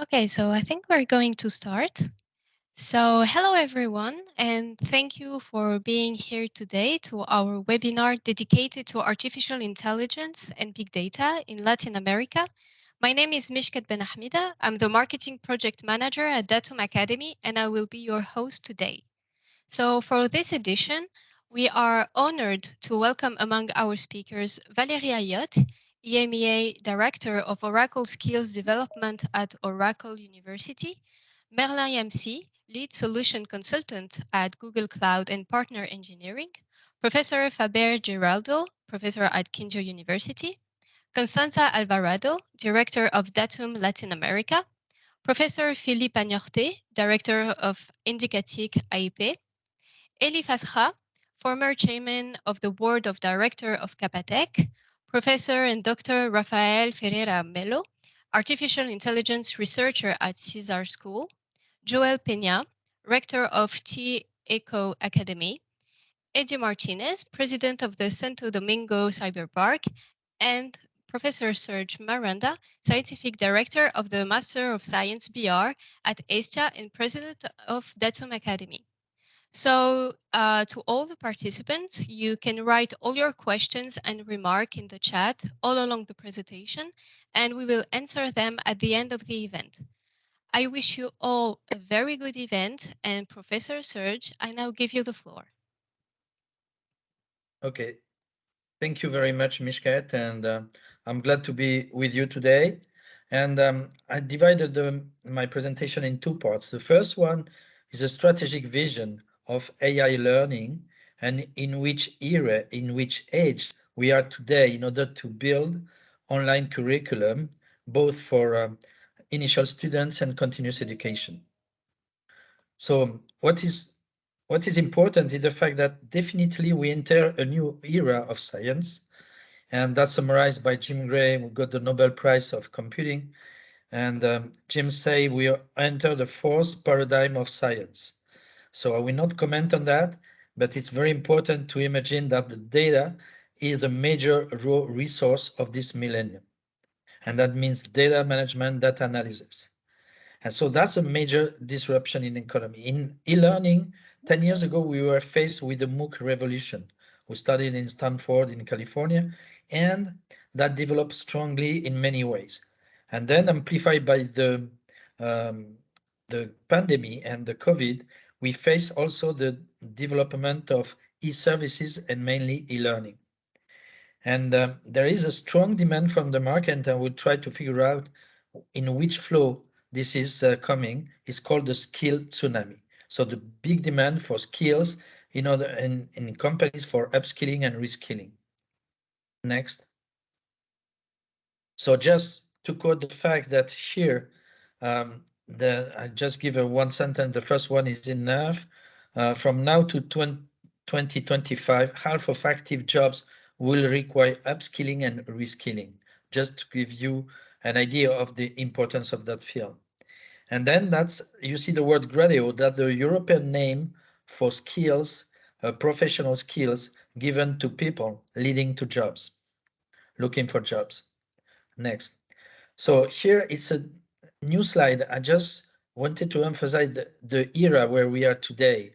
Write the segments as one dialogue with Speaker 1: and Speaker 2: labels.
Speaker 1: Okay, so I think we're going to start. So hello everyone, and thank you for being here today to our webinar dedicated to artificial intelligence and big data in Latin America. My name is Mishkat Ben Ahmida. I'm the marketing project manager at Datum Academy, and I will be your host today. So for this edition, we are honored to welcome among our speakers Valérie Hayotte, EMEA Director of Oracle Skills Development at Oracle University, Merlin Yamssi, Lead Solution Consultant at Google Cloud and Partner Engineering, Professor Faber Giraldo, Professor at Quindio University, Constanza Alvarado, Director of Datum Latin America, Professor Phillipe Aniorte, Director of INDICATIC AIP, Eli Faskha, former chairman of the board of director of Capatec, Professor and Dr. Rafael Fereira Mello, artificial intelligence researcher at Cesar School, Joel Pena, rector of T Eco Academy, Eddy Martinez, president of the Santo Domingo Cyberpark, and Professor Serge Miranda, scientific director of the Master of Science BIHAR at ESTIA and president of Datum Academy. So to all the participants, you can write all your questions and remark in the chat all along the presentation, and we will answer them at the end of the event. I wish you all a very good event, and Professor Serge, I now give you the floor.
Speaker 2: Okay, thank you very much, Mishkat, and I'm glad to be with you today. And I divided my presentation in two parts. The first one is a strategic vision of AI learning and in which era, in which age we are today in order to build online curriculum, both for initial students and continuous education. So what is important is the fact that definitely we enter a new era of science, and that's summarized by Jim Gray, who got the Nobel Prize of Computing. And Jim say we enter the fourth paradigm of science. So I will not comment on that, but it's very important to imagine that the data is a major raw resource of this millennium. And that means data management, data analysis. And so that's a major disruption in economy. In e-learning, 10 years ago, we were faced with the MOOC revolution. We studied in Stanford in California, and that developed strongly in many ways. And then amplified by the pandemic and the COVID, we face also the development of e-services and mainly e-learning. And there is a strong demand from the market, and we'll try to figure out in which flow this is coming. Is called the skill tsunami. So the big demand for skills in companies for upskilling and reskilling. Next. So just to quote the fact that here, I just give a one sentence. The first one is enough. From now to 2025, half of active jobs will require upskilling and reskilling, just to give you an idea of the importance of that field. And then you see the word graduate, that's the European name for skills, professional skills given to people leading to jobs, looking for jobs. Next. So here it's a new slide. I just wanted to emphasize the era where we are today.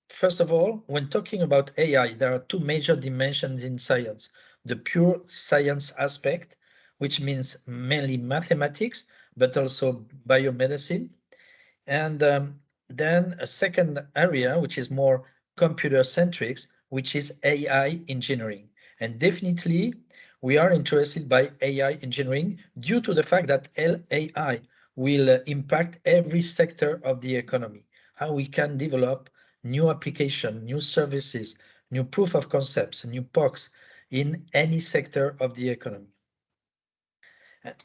Speaker 2: First of all, when talking about AI, there are two major dimensions in science. The pure science aspect, which means mainly mathematics, but also biomedicine. And then a second area, which is more computer centric, which is AI engineering. And definitely, we are interested by AI engineering due to the fact that AI will impact every sector of the economy. How we can develop new application, new services, new proof of concepts, new POCs in any sector of the economy.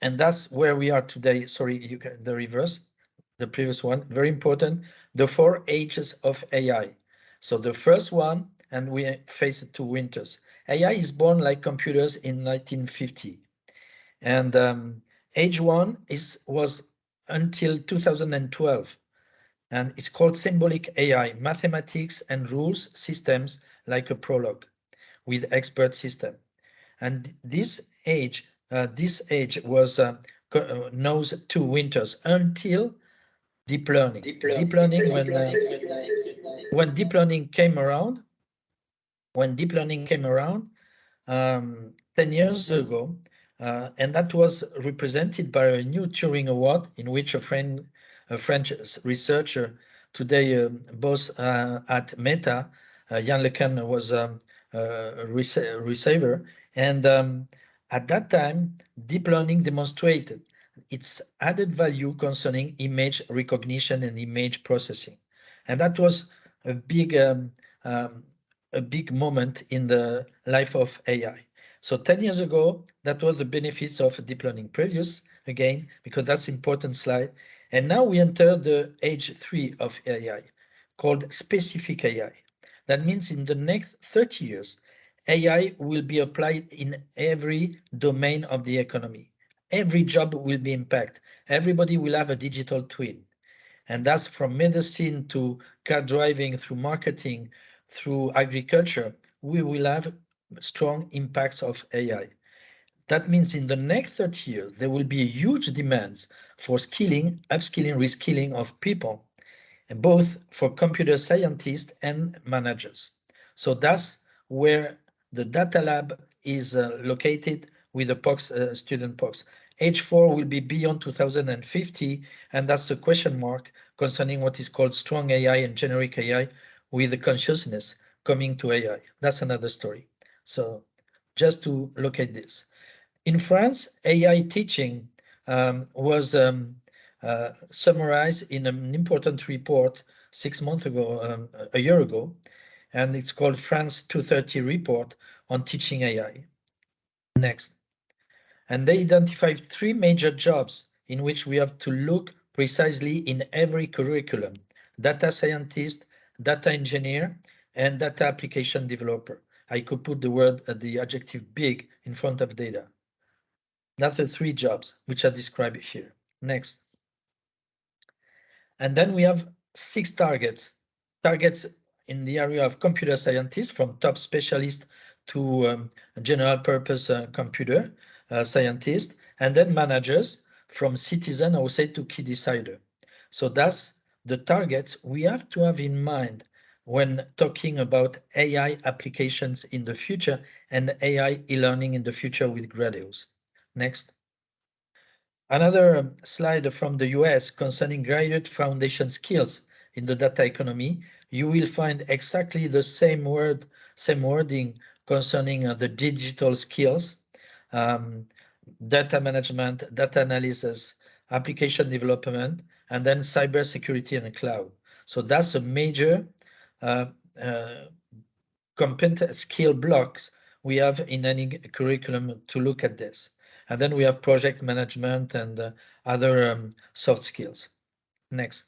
Speaker 2: And that's where we are today. Sorry, the reverse, the previous one, very important, the 4 ages of AI. So the first one, and we face 2 winters. AI is born like computers in 1950. And age 1 was until 2012. And it's called symbolic AI, mathematics and rules systems like a prologue with expert system. And this age was knows two winters until deep learning. Deep learning, when deep learning came around, when deep learning came around 10 years ago, and that was represented by a new Turing Award in which a French researcher today both at Meta, Yann LeCun was a receiver, and at that time, deep learning demonstrated its added value concerning image recognition and image processing, and that was a big um, a big moment in the life of AI. So 10 years ago, that was the benefits of deep learning. Previous, again, because that's important slide. And now we enter the age 3 of AI, called specific AI. That means in the next 30 years, AI will be applied in every domain of the economy. Every job will be impacted. Everybody will have a digital twin. And that's from medicine to car driving, through marketing, through agriculture, we will have strong impacts of AI. That means in the next 30 years, there will be huge demands for skilling, upskilling, reskilling of people, both for computer scientists and managers. So that's where the data lab is located with the POX, student POX. H4 will be beyond 2050, and that's a question mark concerning what is called strong AI and generic AI with the consciousness coming to AI. That's another story. So just to look at this. In France, AI teaching was summarized in an important report 6 months ago, a year ago, and it's called France 230 report on teaching AI. Next. And they identified 3 major jobs in which we have to look precisely in every curriculum: data scientist, data engineer, and data application developer. I could put the adjective big in front of data. That's the 3 jobs which are described here. Next. And then we have 6 targets. Targets in the area of computer scientists, from top specialist to general purpose computer scientist, and then managers from citizen, I would say, to key decider. So that's the targets we have to have in mind when talking about AI applications in the future and AI e-learning in the future with graduates. Next. Another slide from the US concerning graduate foundation skills in the data economy. You will find exactly the same wording concerning the digital skills, data management, data analysis, application development, and then cybersecurity and cloud. So that's a major uh, uh, competent skill blocks we have in any curriculum to look at this. And then we have project management and other soft skills. Next.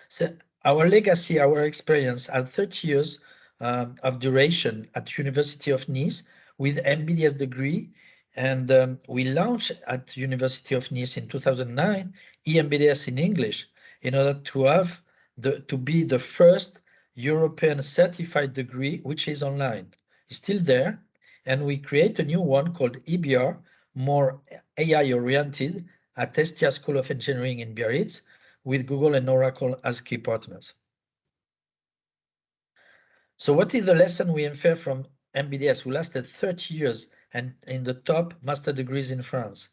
Speaker 2: So our legacy, our experience at 30 years of duration at University of Nice with MBDS degree, and we launched at University of Nice in 2009 EMBDS in English in order to have to be the first European certified degree which is online. It's still there, and we create a new one called EBR, more AI oriented, at ESTIA School of Engineering in Biarritz, with Google and Oracle as key partners. So what is the lesson we infer from MBDS, who lasted 30 years and in the top master degrees in France?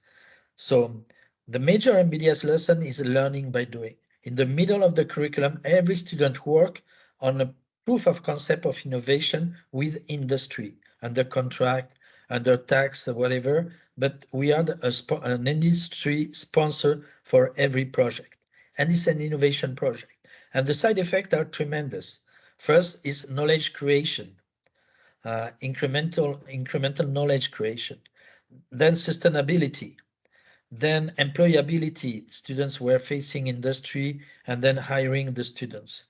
Speaker 2: So the major MBDS lesson is learning by doing. In the middle of the curriculum, every student work on a proof of concept of innovation with industry, under contract, under tax, whatever, but we are an industry sponsor for every project. And it's an innovation project. And the side effects are tremendous. First is knowledge creation, incremental knowledge creation. Then sustainability, then employability. Students were facing industry and then hiring the students.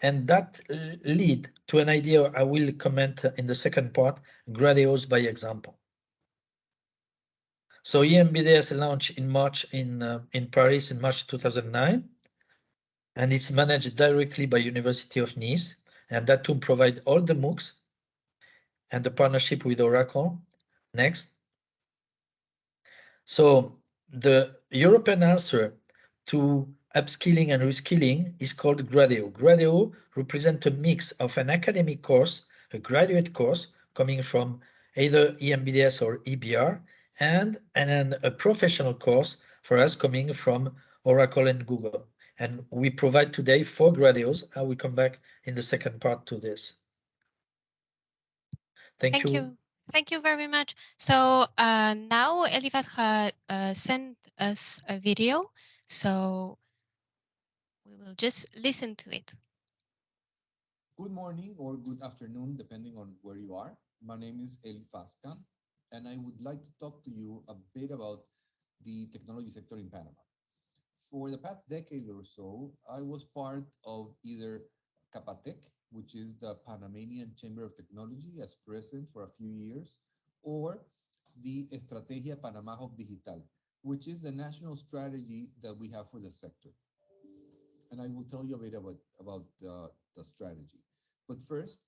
Speaker 2: And that lead to an idea I will comment in the second part, graduates by example. So EMBDS launched in March in Paris in March 2009, and it's managed directly by University of Nice, and Datum provide all the MOOCs and the partnership with Oracle. Next. So The European answer to upskilling and reskilling is called Gradeo. Gradeo represents a mix of an academic course, a graduate course coming from either EMBDS or EBR, and a professional course for us coming from Oracle and Google. And we provide today 4 Gradeos. I will come back in the second part to this. Thank
Speaker 1: Thank
Speaker 2: you.
Speaker 1: you. Thank you very much. So now Eli Faskha sent us a video, so we will just listen to it.
Speaker 3: Good morning or good afternoon, depending on where you are. My name is Eli Faskha, and I would like to talk to you a bit about the technology sector in Panama. For the past decade or so, I was part of either Capatec, which is the Panamanian Chamber of Technology, as president for a few years, or the Estrategia Panamá Hub Digital, which is the national strategy that we have for the sector. And I will tell you a bit about the strategy. But first,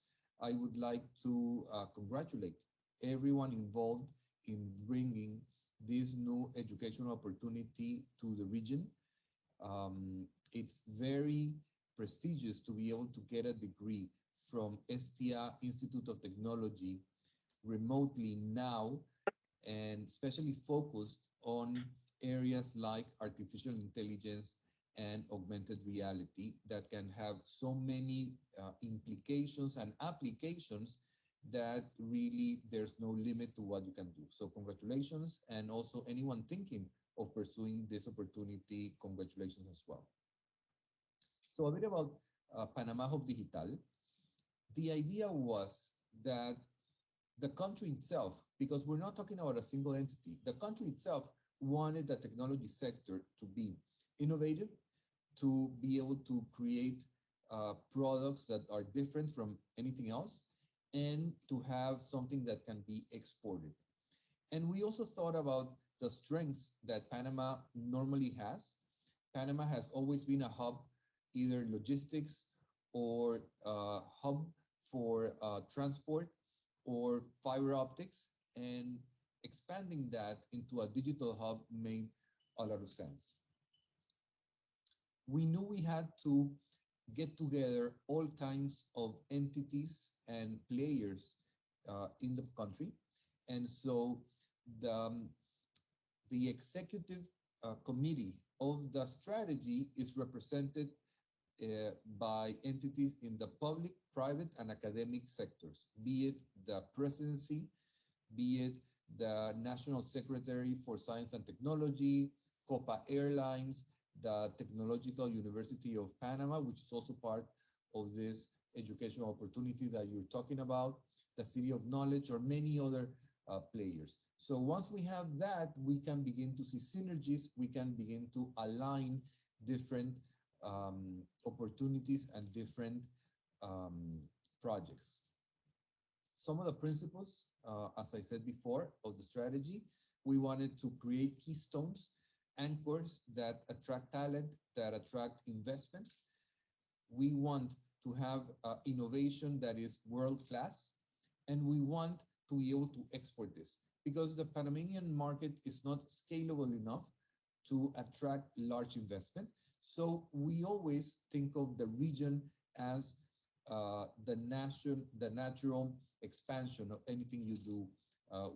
Speaker 3: I would like to congratulate everyone involved in bringing this new educational opportunity to the region. It's very prestigious to be able to get a degree from ESTIA Institute of Technology remotely now, and especially focused on areas like artificial intelligence and augmented reality that can have so many implications and applications that really there's no limit to what you can do. So congratulations, and also anyone thinking of pursuing this opportunity, congratulations as well. So a bit about Panama Hub Digital. The idea was that the country itself, because we're not talking about a single entity, the country itself wanted the technology sector to be innovative, to be able to create products that are different from anything else, and to have something that can be exported. And we also thought about the strengths that Panama normally has. Panama has always been a hub, either logistics or hub for transport or fiber optics, and expanding that into a digital hub made a lot of sense. We knew we had to get together all kinds of entities and players in the country. And so the, um, the executive committee of the strategy is represented by entities in the public, private, and academic sectors, be it the presidency, be it the National Secretary for Science and Technology, Copa Airlines, the Technological University of Panama, which is also part of this educational opportunity that you're talking about, the City of Knowledge, or many other players. So once we have that, we can begin to see synergies, we can begin to align different opportunities and different um, projects. Some of the principles, as I said before, of the strategy, we wanted to create keystones, anchors that attract talent, that attract investment. We want to have innovation that is world class, and we want to be able to export this because the Panamanian market is not scalable enough to attract large investment. So we always think of the region as the natural expansion of anything you do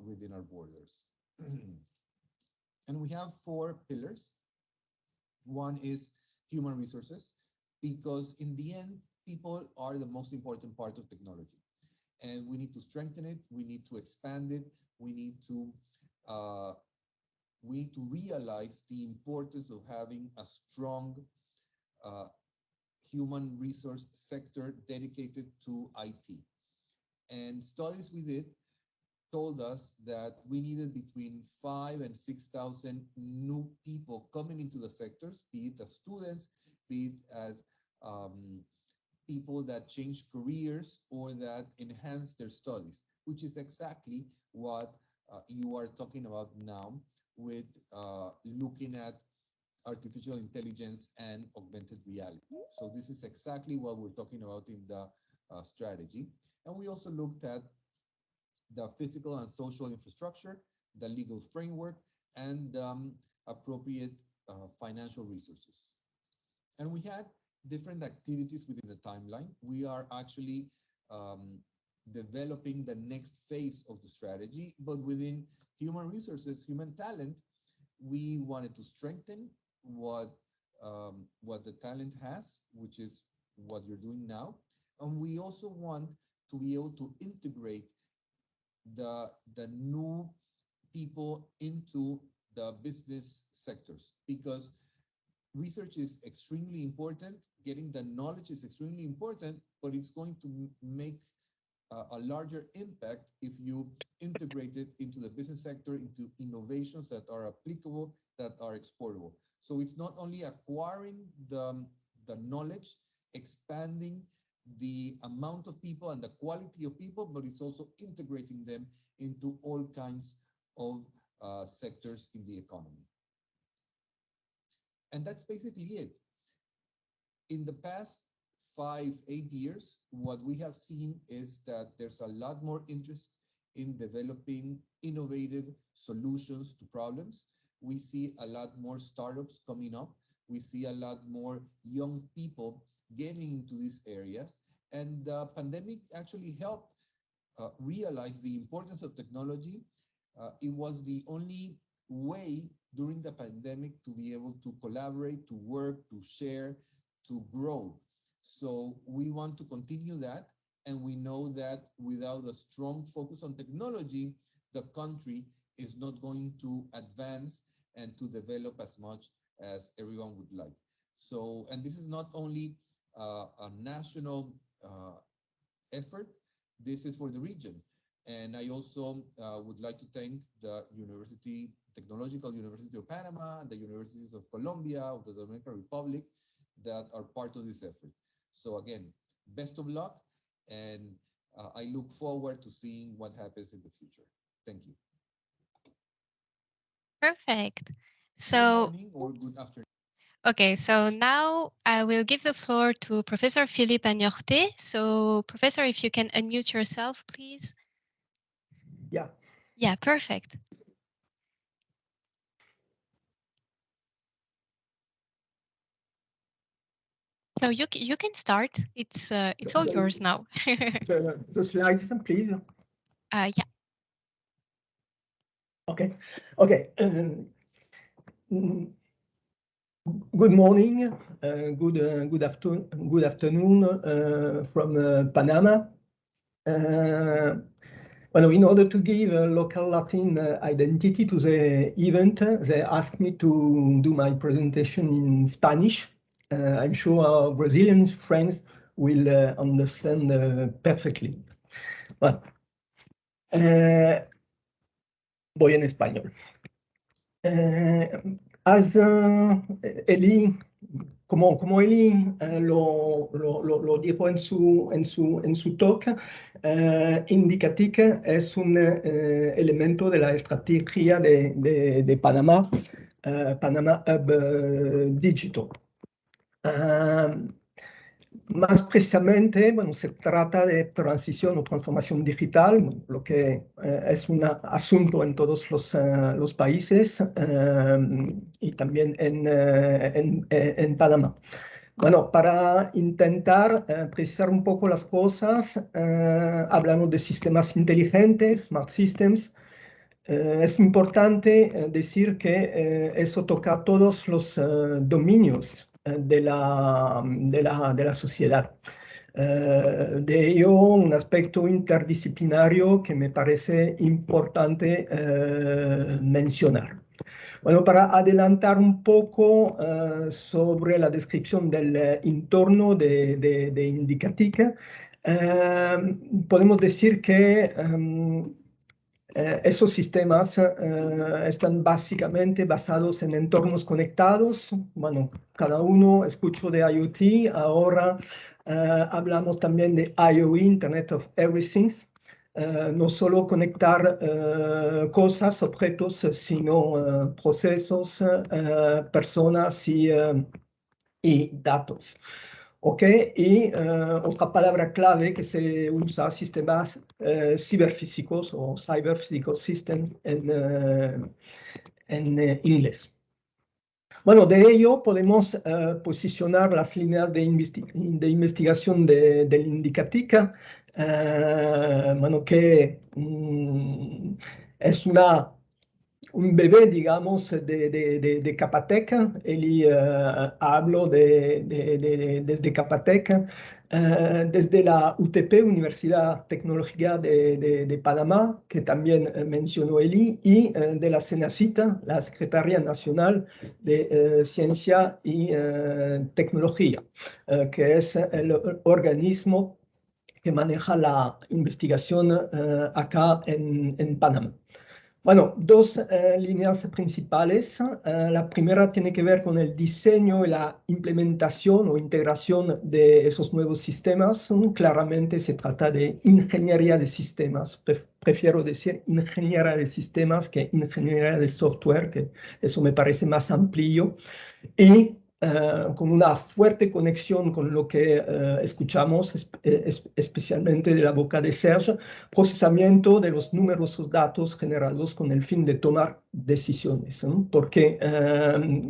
Speaker 3: within our borders. And we have 4 pillars. One is human resources, because in the end, people are the most important part of technology. And we need to strengthen it, we need to expand it, we need to uh, we need to realize the importance of having a strong uh, human resource sector dedicated to IT. And studies we did told us that we needed between 5 and 6,000 new people coming into the sectors, be it as students, be it as um, people that change careers or that enhance their studies, which is exactly what you are talking about now with looking at artificial intelligence and augmented reality. So this is exactly what we're talking about in the strategy. And we also looked at the physical and social infrastructure, the legal framework, and appropriate financial resources. And we had different activities within the timeline. We are actually developing the next phase of the strategy, but within human resources, human talent, we wanted to strengthen what the talent has, which is what you're doing now. And we also want to be able to integrate the new people into the business sectors, because research is extremely important, getting the knowledge is extremely important, but it's going to make a larger impact if you integrate it into the business sector, into innovations that are applicable, that are exportable. So it's not only acquiring the knowledge, expanding the amount of people and the quality of people, but it's also integrating them into all kinds of sectors in the economy. And that's basically it. In the past 5-8 years, what we have seen is that there's a lot more interest in developing innovative solutions to problems. We see a lot more startups coming up. We see a lot more young people getting into these areas. And the pandemic actually helped realize the importance of technology. It was the only way during the pandemic to be able to collaborate, to work, to share, to grow. So we want to continue that. And we know that without a strong focus on technology, the country is not going to advance and to develop as much as everyone would like. So, and this is not only a national effort, this is for the region. And I also would like to thank the Technological University of Panama, the universities of Colombia, of the Dominican Republic, that are part of this effort. So again, best of luck, and I look forward to seeing what happens in the future. Thank you.
Speaker 1: Perfect. So,
Speaker 3: good morning or good afternoon.
Speaker 1: Okay, so now I will give the floor to Professor Phillipe Aniorte. So, Professor, if you can unmute yourself, please.
Speaker 4: Yeah.
Speaker 1: Yeah, perfect. So you can start. It's all yours now.
Speaker 4: The slides, please.
Speaker 1: Yeah.
Speaker 4: Okay. Okay. Good morning. Good afternoon from Panama. Well, in order to give a local Latin identity to the event, they asked me to do my presentation in Spanish. I'm sure our Brazilian friends will understand perfectly. Well, voy en español. As Eli, como Eli lo dijo en su talk, INDICATIC es un elemento de la estrategia de Panamá, Panama Hub Digital. Más precisamente, bueno, se trata de transición o transformación digital, lo que es un asunto en todos los países y también en Panamá. Bueno, para intentar precisar un poco las cosas, hablamos de sistemas inteligentes, smart systems. Es importante decir que eso toca todos los dominios de la sociedad. De ello, un aspecto interdisciplinario que me parece importante mencionar. Bueno, para adelantar un poco sobre la descripción del entorno de INDICATIC, podemos decir que esos sistemas están básicamente basados en entornos conectados. Bueno, cada uno escuchó de IoT, ahora hablamos también de IoE, Internet of Everything. No solo conectar cosas, objetos, sino procesos, personas y datos. ¿Ok? Y otra palabra clave que se usa, sistemas ciberfísicos o cyber physical system en inglés. Bueno, de ello podemos posicionar las líneas de investigación del INDICATIC, bueno, que es un bebé, digamos, de Capatec. Eli habló desde Capatec, desde la UTP, Universidad Tecnológica de Panamá, que también mencionó Eli, y de la Senacita, la Secretaría Nacional de Ciencia y Tecnología, que es el organismo que maneja la investigación acá en Panamá. Bueno, dos líneas principales. La primera tiene que ver con el diseño y la implementación o integración de esos nuevos sistemas. Claramente se trata de ingeniería de sistemas. Prefiero decir ingeniería de sistemas que ingeniería de software, que eso me parece más amplio. Y con una fuerte conexión con lo que escuchamos, especialmente de la boca de Serge, procesamiento de los numerosos datos generados con el fin de tomar decisiones, ¿no? Porque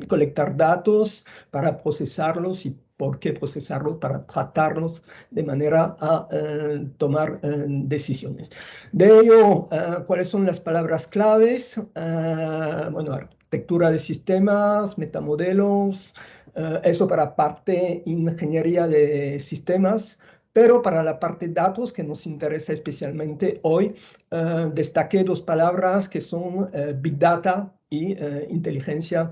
Speaker 4: colectar datos para procesarlos y por qué procesarlos para tratarlos de manera a tomar decisiones. De ello, ¿cuáles son las palabras claves? Bueno, arquitectura de sistemas, metamodelos, eso para parte ingeniería de sistemas, pero para la parte datos que nos interesa especialmente hoy, destaqué dos palabras que son Big Data y inteligencia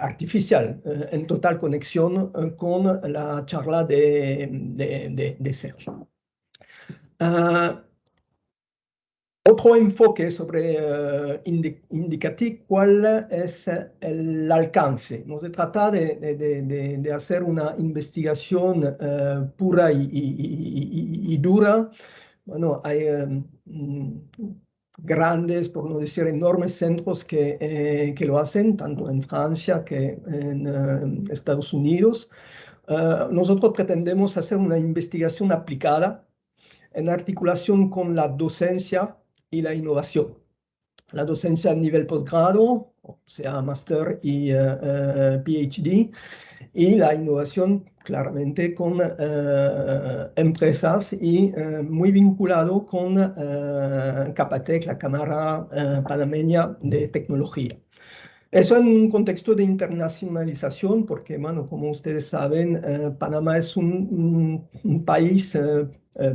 Speaker 4: artificial, en total conexión con la charla de Serge. Otro enfoque sobre INDICATIC, ¿cuál es el alcance? No se trata de hacer una investigación pura y dura. Bueno, hay grandes, por no decir enormes centros que lo hacen, tanto en Francia que en Estados Unidos. Nosotros pretendemos hacer una investigación aplicada en articulación con la docencia y la innovación. La docencia a nivel posgrado, o sea, máster y PhD, y la innovación claramente con empresas y muy vinculado con Capatec, la Cámara Panameña de Tecnología. Eso en un contexto de internacionalización, porque, bueno, como ustedes saben, Panamá es un país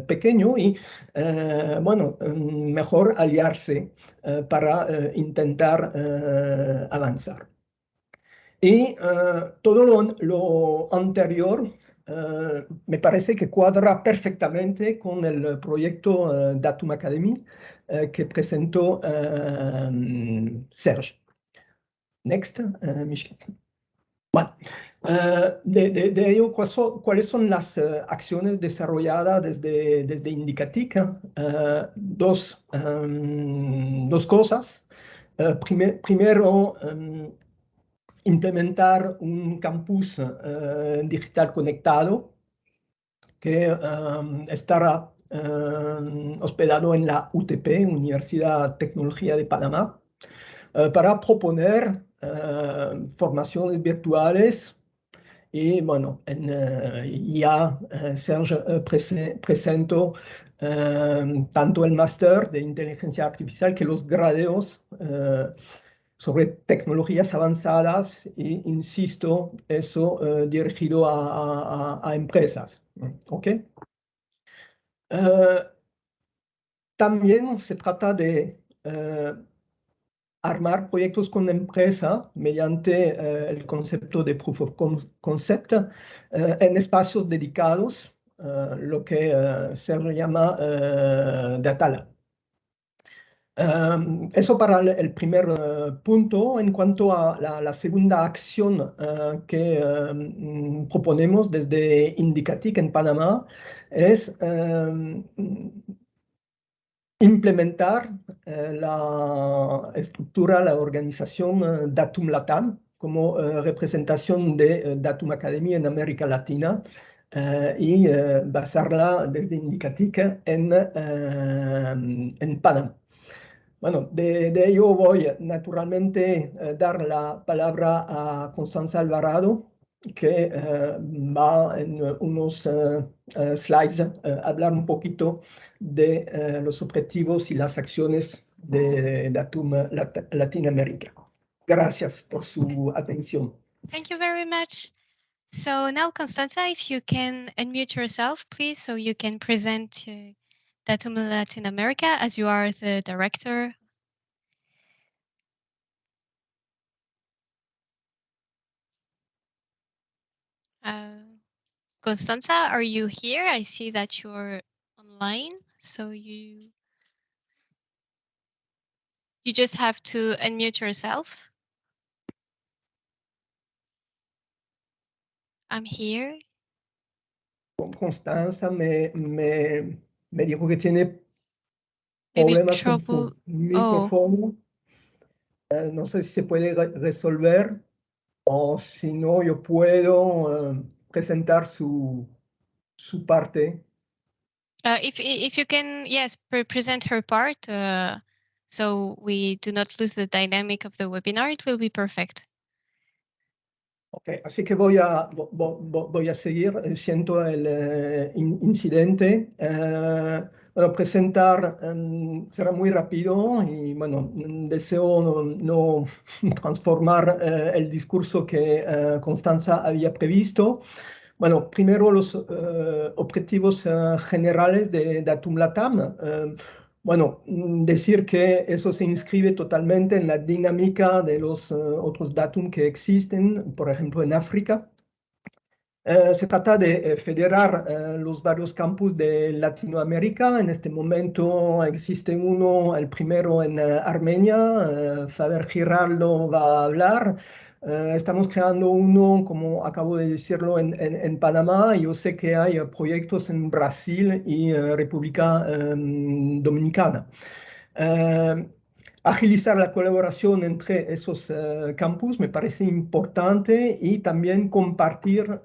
Speaker 4: pequeño y, bueno, mejor aliarse para intentar avanzar. Y todo lo anterior me parece que cuadra perfectamente con el proyecto Datum Academy que presentó Serge. Next, Michel. Bueno, de ello, ¿cuáles son las acciones desarrolladas desde INDICATIC? Dos cosas. Primero, implementar un campus digital conectado que estará hospedado en la UTP, Universidad Tecnología de Panamá, para proponer formaciones virtuales y bueno, ya Serge presentó tanto el máster de inteligencia artificial que los grados sobre tecnologías avanzadas e insisto, eso dirigido a empresas. ¿Ok? También se trata de armar proyectos con empresa mediante el concepto de Proof of Concept en espacios dedicados, lo que se llama Data Lab. Eso para el primer punto. En cuanto a la segunda acción que proponemos desde INDICATIC en Panamá es implementar la estructura, la organización Datum Latam como representación de Datum Academy en América Latina y basarla desde INDICATIC en Panamá. Bueno, de ello voy naturalmente dar la palabra a Constanza Alvarado, que va en unos slides hablar un poquito de los objetivos y las acciones de Datum Latinoamérica. Gracias por su atención.
Speaker 1: Thank you very much. So now, Constanza, if you can unmute yourself, please, so you can present Datum Latin America as you are the director. Constanza, are you here? I see that you're online, so you just have to unmute yourself. I'm here.
Speaker 4: Constanza me dijo que tiene
Speaker 1: Maybe
Speaker 4: problemas con
Speaker 1: trouble.
Speaker 4: su micrófono. No sé si se puede resolver o si no, yo puedo presentar su parte.
Speaker 1: If you can, yes, present her part, so we do not lose the dynamic of the webinar, it will be perfect.
Speaker 4: Okay, así que voy a seguir. Siento el incidente. Bueno, presentar será muy rápido y bueno, deseo no transformar el discurso que Constanza había previsto. Bueno, primero los objetivos generales de Datum Latam. Bueno, decir que eso se inscribe totalmente en la dinámica de los otros Datum que existen, por ejemplo, en África. Se trata de federar los varios campus de Latinoamérica. En este momento existe uno, el primero en Armenia. Faber Giraldo va a hablar. Estamos creando uno, como acabo de decirlo, en Panamá. Yo sé que hay proyectos en Brasil y República Dominicana. Agilizar la colaboración entre esos campus me parece importante y también compartir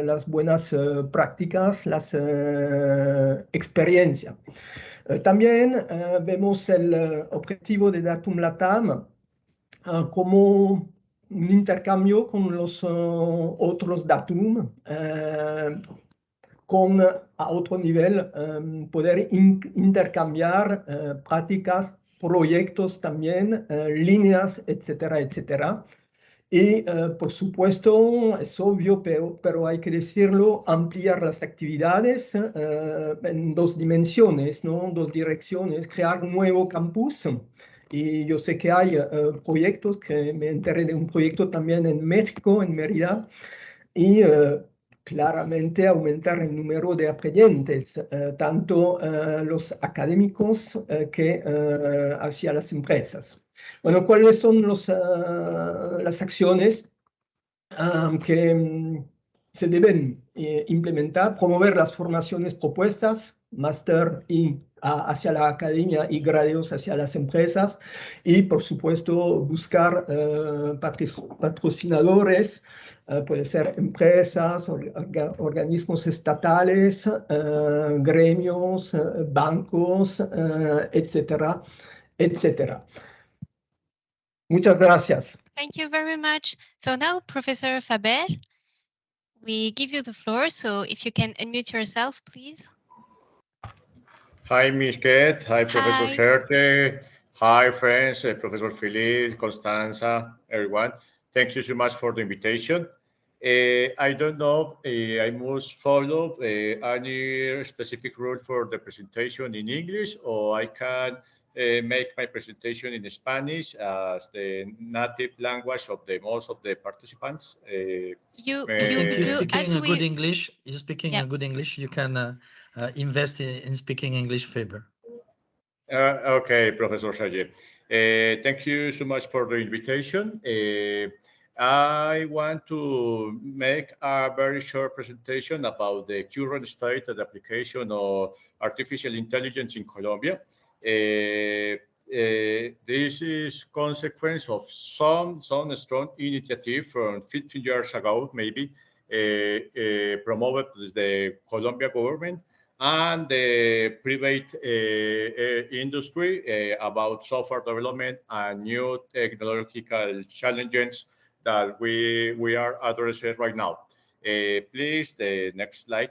Speaker 4: las buenas prácticas, las experiencias. También vemos el objetivo de Datum Latam como un intercambio con los otros Datum, con a otro nivel poder intercambiar prácticas, proyectos también, líneas, etcétera, etcétera. Y por supuesto, es obvio, pero hay que decirlo, ampliar las actividades en dos dimensiones, ¿no? Dos direcciones, crear un nuevo campus. Y yo sé que hay proyectos, que me enteré de un proyecto también en México, en Mérida, y claramente aumentar el número de aprendientes, tanto los académicos que hacia las empresas. Bueno, ¿cuáles son las acciones que se deben implementar? Promover las formaciones propuestas, máster y hacia la academia y grados hacia las empresas y, por supuesto, buscar patrocinadores, puede ser empresas, organismos estatales, gremios, bancos, etcétera, etcétera. Muchas gracias.
Speaker 1: Thank you very much. So now, Professor Faber, we give you the floor. So if you can unmute yourself, please.
Speaker 5: Hi, Miss Ket. Hi, Professor Serge. Hi, friends, Professor Phillipe, Constanza, everyone. Thank you so much for the invitation. I don't know, I must follow any specific rule for the presentation in English, or I can make my presentation in Spanish as the native language of the most of the participants.
Speaker 1: You
Speaker 2: You're
Speaker 1: do
Speaker 2: speaking
Speaker 1: as
Speaker 2: a
Speaker 1: we.
Speaker 2: good English. You're speaking a good English. You can invest in speaking English, Faber.
Speaker 5: Okay, Professor Serge. Thank you so much for the invitation. I want to make a very short presentation about the current state of the application of artificial intelligence in Colombia. This is consequence of some strong initiative from 15 years ago, maybe, promoted by the Colombia government and the private industry about software development and new technological challenges that we are addressing right now. Please, the next slide.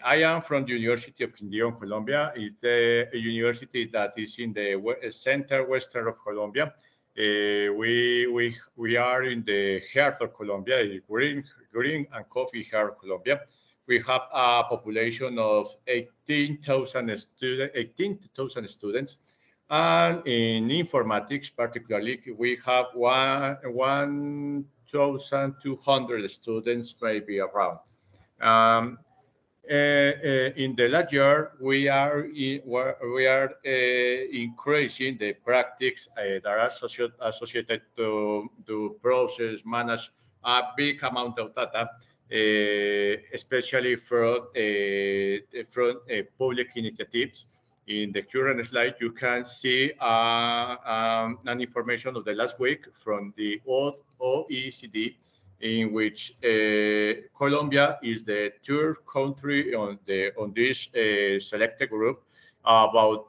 Speaker 5: I am from the University of Quindio in Colombia. It's the university that is in the center western of Colombia. We are in the heart of Colombia, green and coffee heart of Colombia. We have a population of 18,000 students. And in informatics, particularly, we have 1,200 students, maybe around. Um, in the last year, we are increasing the practice that are associated to process, manage a big amount of data, especially from public initiatives. In the current slide, you can see an information of the last week from the OECD, in which Colombia is the third country on this selected group about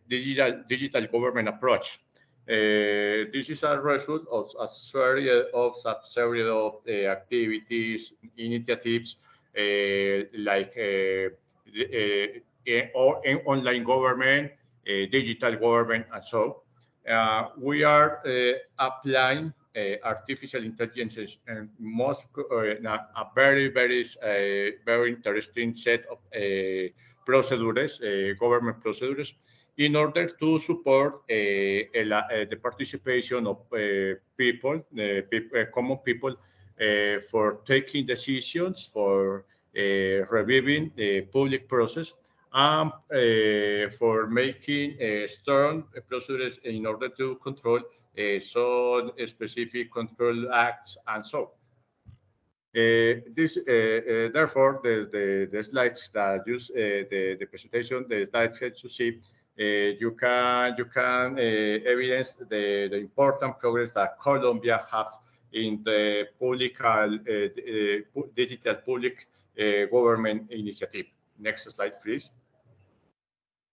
Speaker 5: digital government approach. This is a result of a series of activities, initiatives like or online government, digital government, and so. We are applying artificial intelligence and most a very interesting set of procedures, government procedures, in order to support the participation of common people for taking decisions, for reviewing the public process, and for making strong procedures in order to control some specific control acts and so. Therefore, the slides that use the presentation, the slides that you see, you can evidence the important progress that Colombia has in the digital public government initiative. Next slide, please.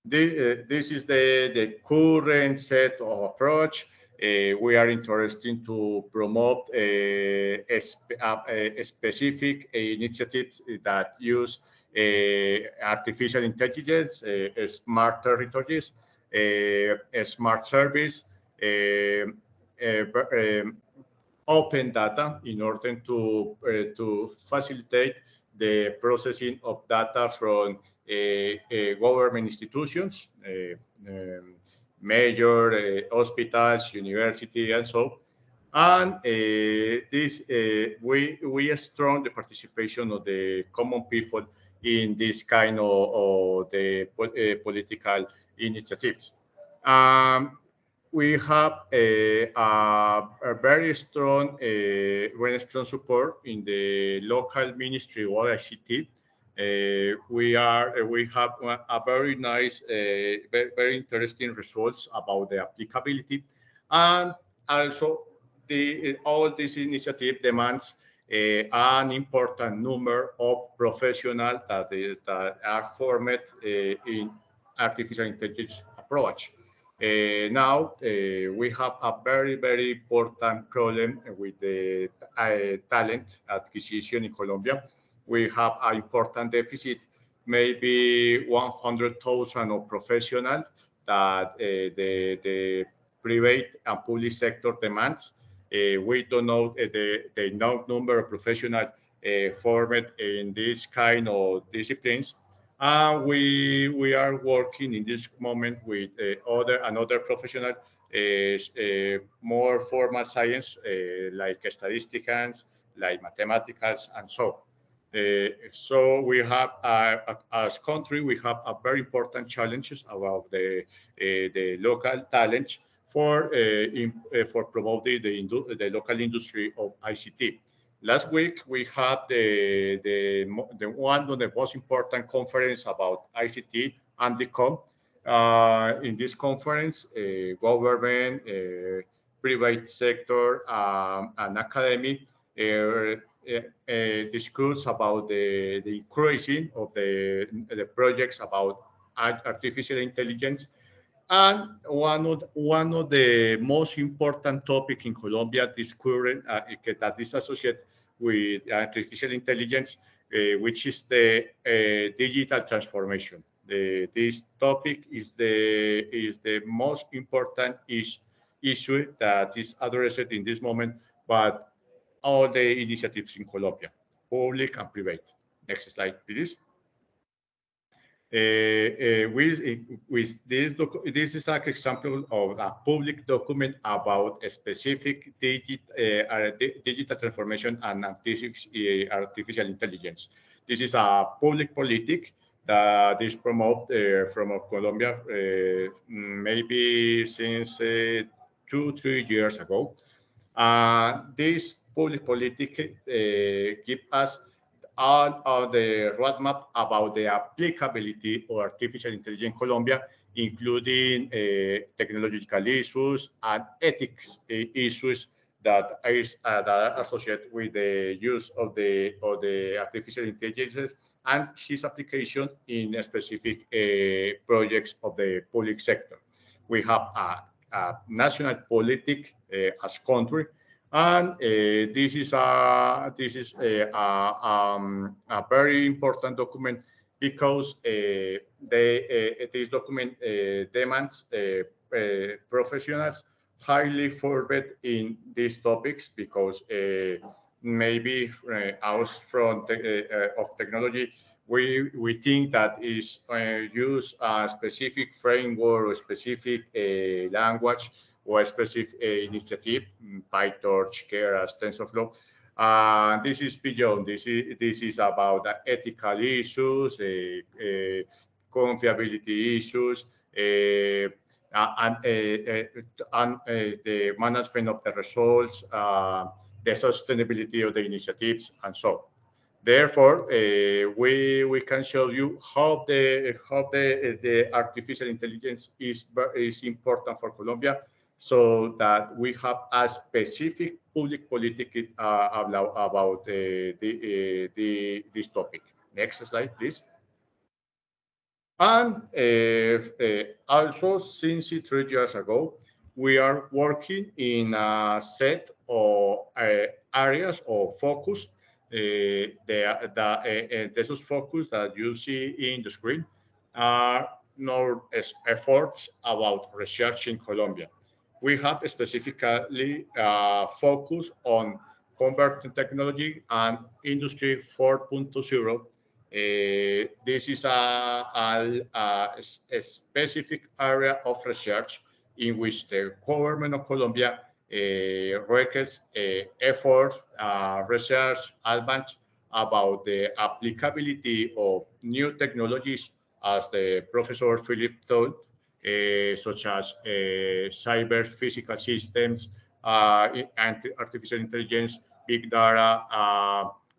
Speaker 5: This is the current set of approach. We are interested to promote specific initiatives that use artificial intelligence, smart territories, smart service, open data in order to facilitate the processing of data from government institutions, major hospitals, university, and so. And we strong the participation of the common people in this kind of the political initiatives. Um, we have a very strong support in the local ministry of ICT. We have a very nice, very interesting results about the applicability, and also all this initiative demands an important number of professionals that are formed in artificial intelligence approach. Now we have a very important problem with the talent acquisition in Colombia. We have an important deficit, maybe 100,000 of professionals that the private and public sector demands. We don't know the number of professionals formed in this kind of disciplines. We are working in this moment with another professional, more formal science, like statisticians, like mathematicals, and so. So we have, as country, we have a very important challenges about the local talent for promoting the local industry of ICT. Last week we had the one of the most important conference about ICT, INDICATIC. In this conference, government, private sector, and academy discuss about the increasing of the projects about artificial intelligence. And one of the most important topic in Colombia this current that is associated with artificial intelligence, which is the digital transformation. This topic is the most important issue that is addressed in this moment, but all the initiatives in Colombia, public and private. Next slide, please. With this is an example of a public document about a specific digital transformation and artificial intelligence. This is a public politic that is promoted from Colombia maybe since 2, 3 years ago. This public politic give us all of the roadmap about the applicability of artificial intelligence in Colombia, including technological issues and ethics issues that are associated with the use of the artificial intelligence and his application in specific projects of the public sector. We have a national politic as country, and a very important document because this document demands professionals highly forward in these topics because maybe us from of technology we think that is use a specific framework or specific language or a specific initiative, PyTorch, Keras, TensorFlow. This is beyond. This is about ethical issues, confiability issues, and the management of the results, the sustainability of the initiatives, and so on. Therefore, we can show you how the artificial intelligence is important for Colombia, so that we have a specific public politic about this topic. Next slide, please. And also, since 3 years ago, we are working in a set of areas of focus. Those focus that you see in the screen are no efforts about research in Colombia. We have specifically focused on converting technology and industry 4.0. This is a specific area of research in which the government of Colombia requires effort, research, advance about the applicability of new technologies, as the Professor Phillipe told, such as cyber physical systems, artificial intelligence, big data,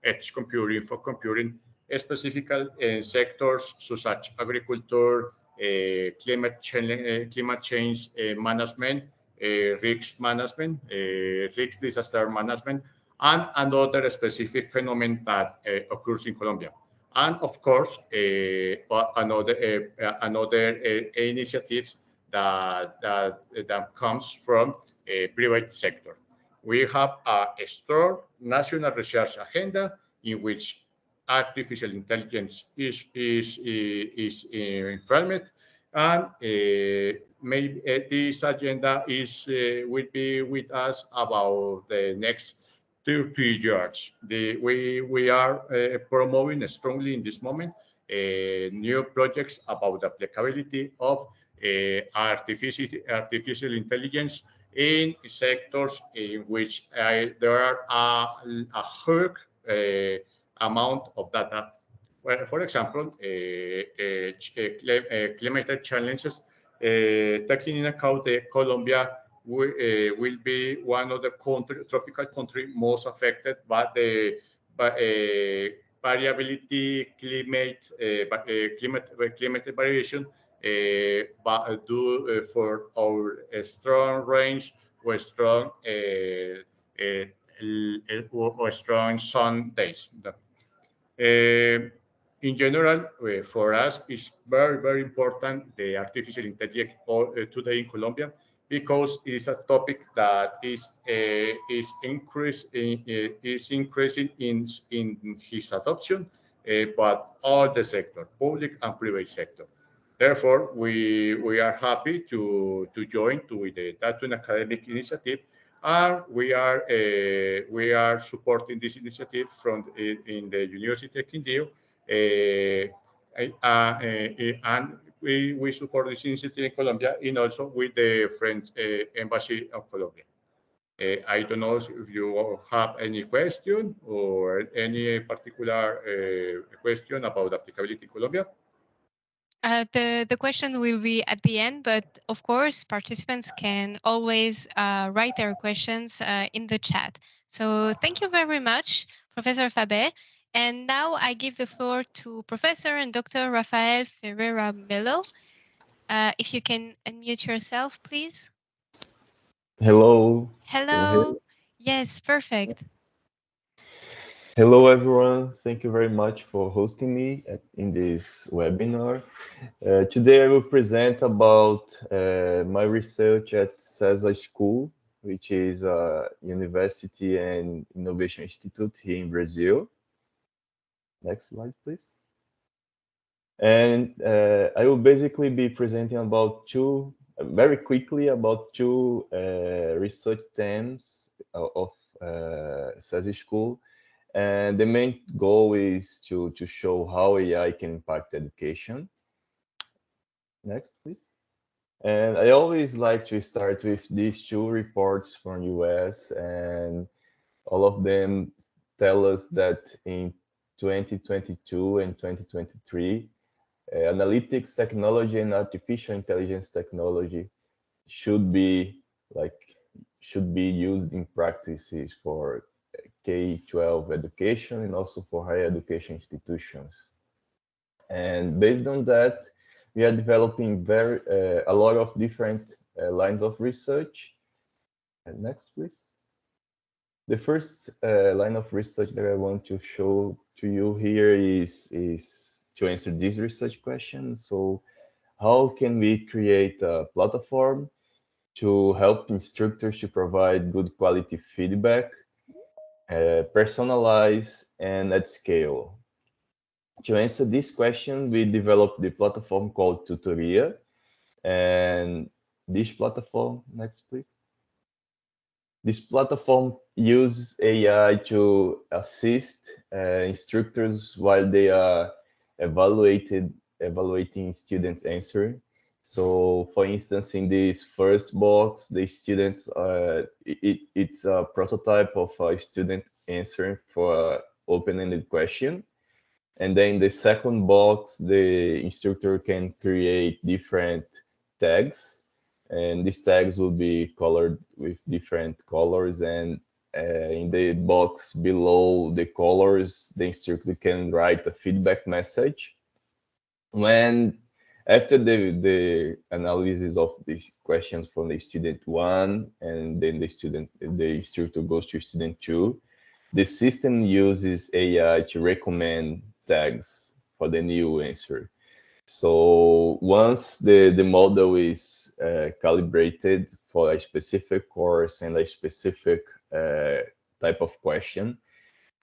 Speaker 5: edge computing, for computing, specifically in sectors such as agriculture, climate change management, risk management, risk disaster management, and another specific phenomenon that occurs in Colombia. And of course, another initiatives that comes from a private sector. We have a strong national research agenda in which artificial intelligence is informed, and maybe this agenda is will be with us about the next 2 3 years. We are promoting strongly in this moment new projects about the applicability of artificial intelligence in sectors in which there are a high amount of data. Well, for example, climate challenges, taking in account that Colombia will be one of the tropical country most affected by the variability climate variation, but due for our strong range or strong or strong sun days. In general, for us, it's very, very important the artificial intelligence today in Colombia because it is a topic that is increasing in his adoption, but all the sector, public and private sector. Therefore, we are happy to join to the Datum academic initiative, and we are supporting this initiative in the University of Quindio, and we support this initiative in Colombia and also with the French Embassy of Colombia. I don't know if you have any question or any particular question about applicability in Colombia.
Speaker 1: The question will be at the end, but of course, participants can always write their questions in the chat. So thank you very much, Professor Faber. And now I give the floor to Professor and Dr. Rafael Fereira Mello. If you can unmute yourself, please.
Speaker 6: Hello.
Speaker 1: Hello. Yes, perfect.
Speaker 6: Hello, everyone. Thank you very much for hosting me in this webinar. Today, I will present about my research at Cesar School, which is a university and innovation institute here in Brazil. Next slide, please. And I will basically be presenting about very quickly about two research themes of Cesar School. And the main goal is to show how AI can impact education. Next, please. And I always like to start with these two reports from US, and all of them tell us that in 2022 and 2023, analytics technology and artificial intelligence technology should be used in practices for K-12 education and also for higher education institutions. And based on that, we are developing a lot of different lines of research. And next, please. The first line of research that I want to show to you here is to answer this research question. So how can we create a platform to help instructors to provide good quality feedback, personalized and at scale? To answer this question, we developed the platform called Tutoria. And this platform, next please. This platform uses AI to assist instructors while they are evaluating students' answering. So, for instance, in this first box, the students, it's a prototype of a student answering for an open-ended question. And then in the second box, the instructor can create different tags, and these tags will be colored with different colors. And in the box below the colors, the instructor can write a feedback message. When after the analysis of these questions from the student 1, and then the instructor goes to student 2, the system uses AI to recommend tags for the new answer. So once the model is calibrated for a specific course and a specific type of question,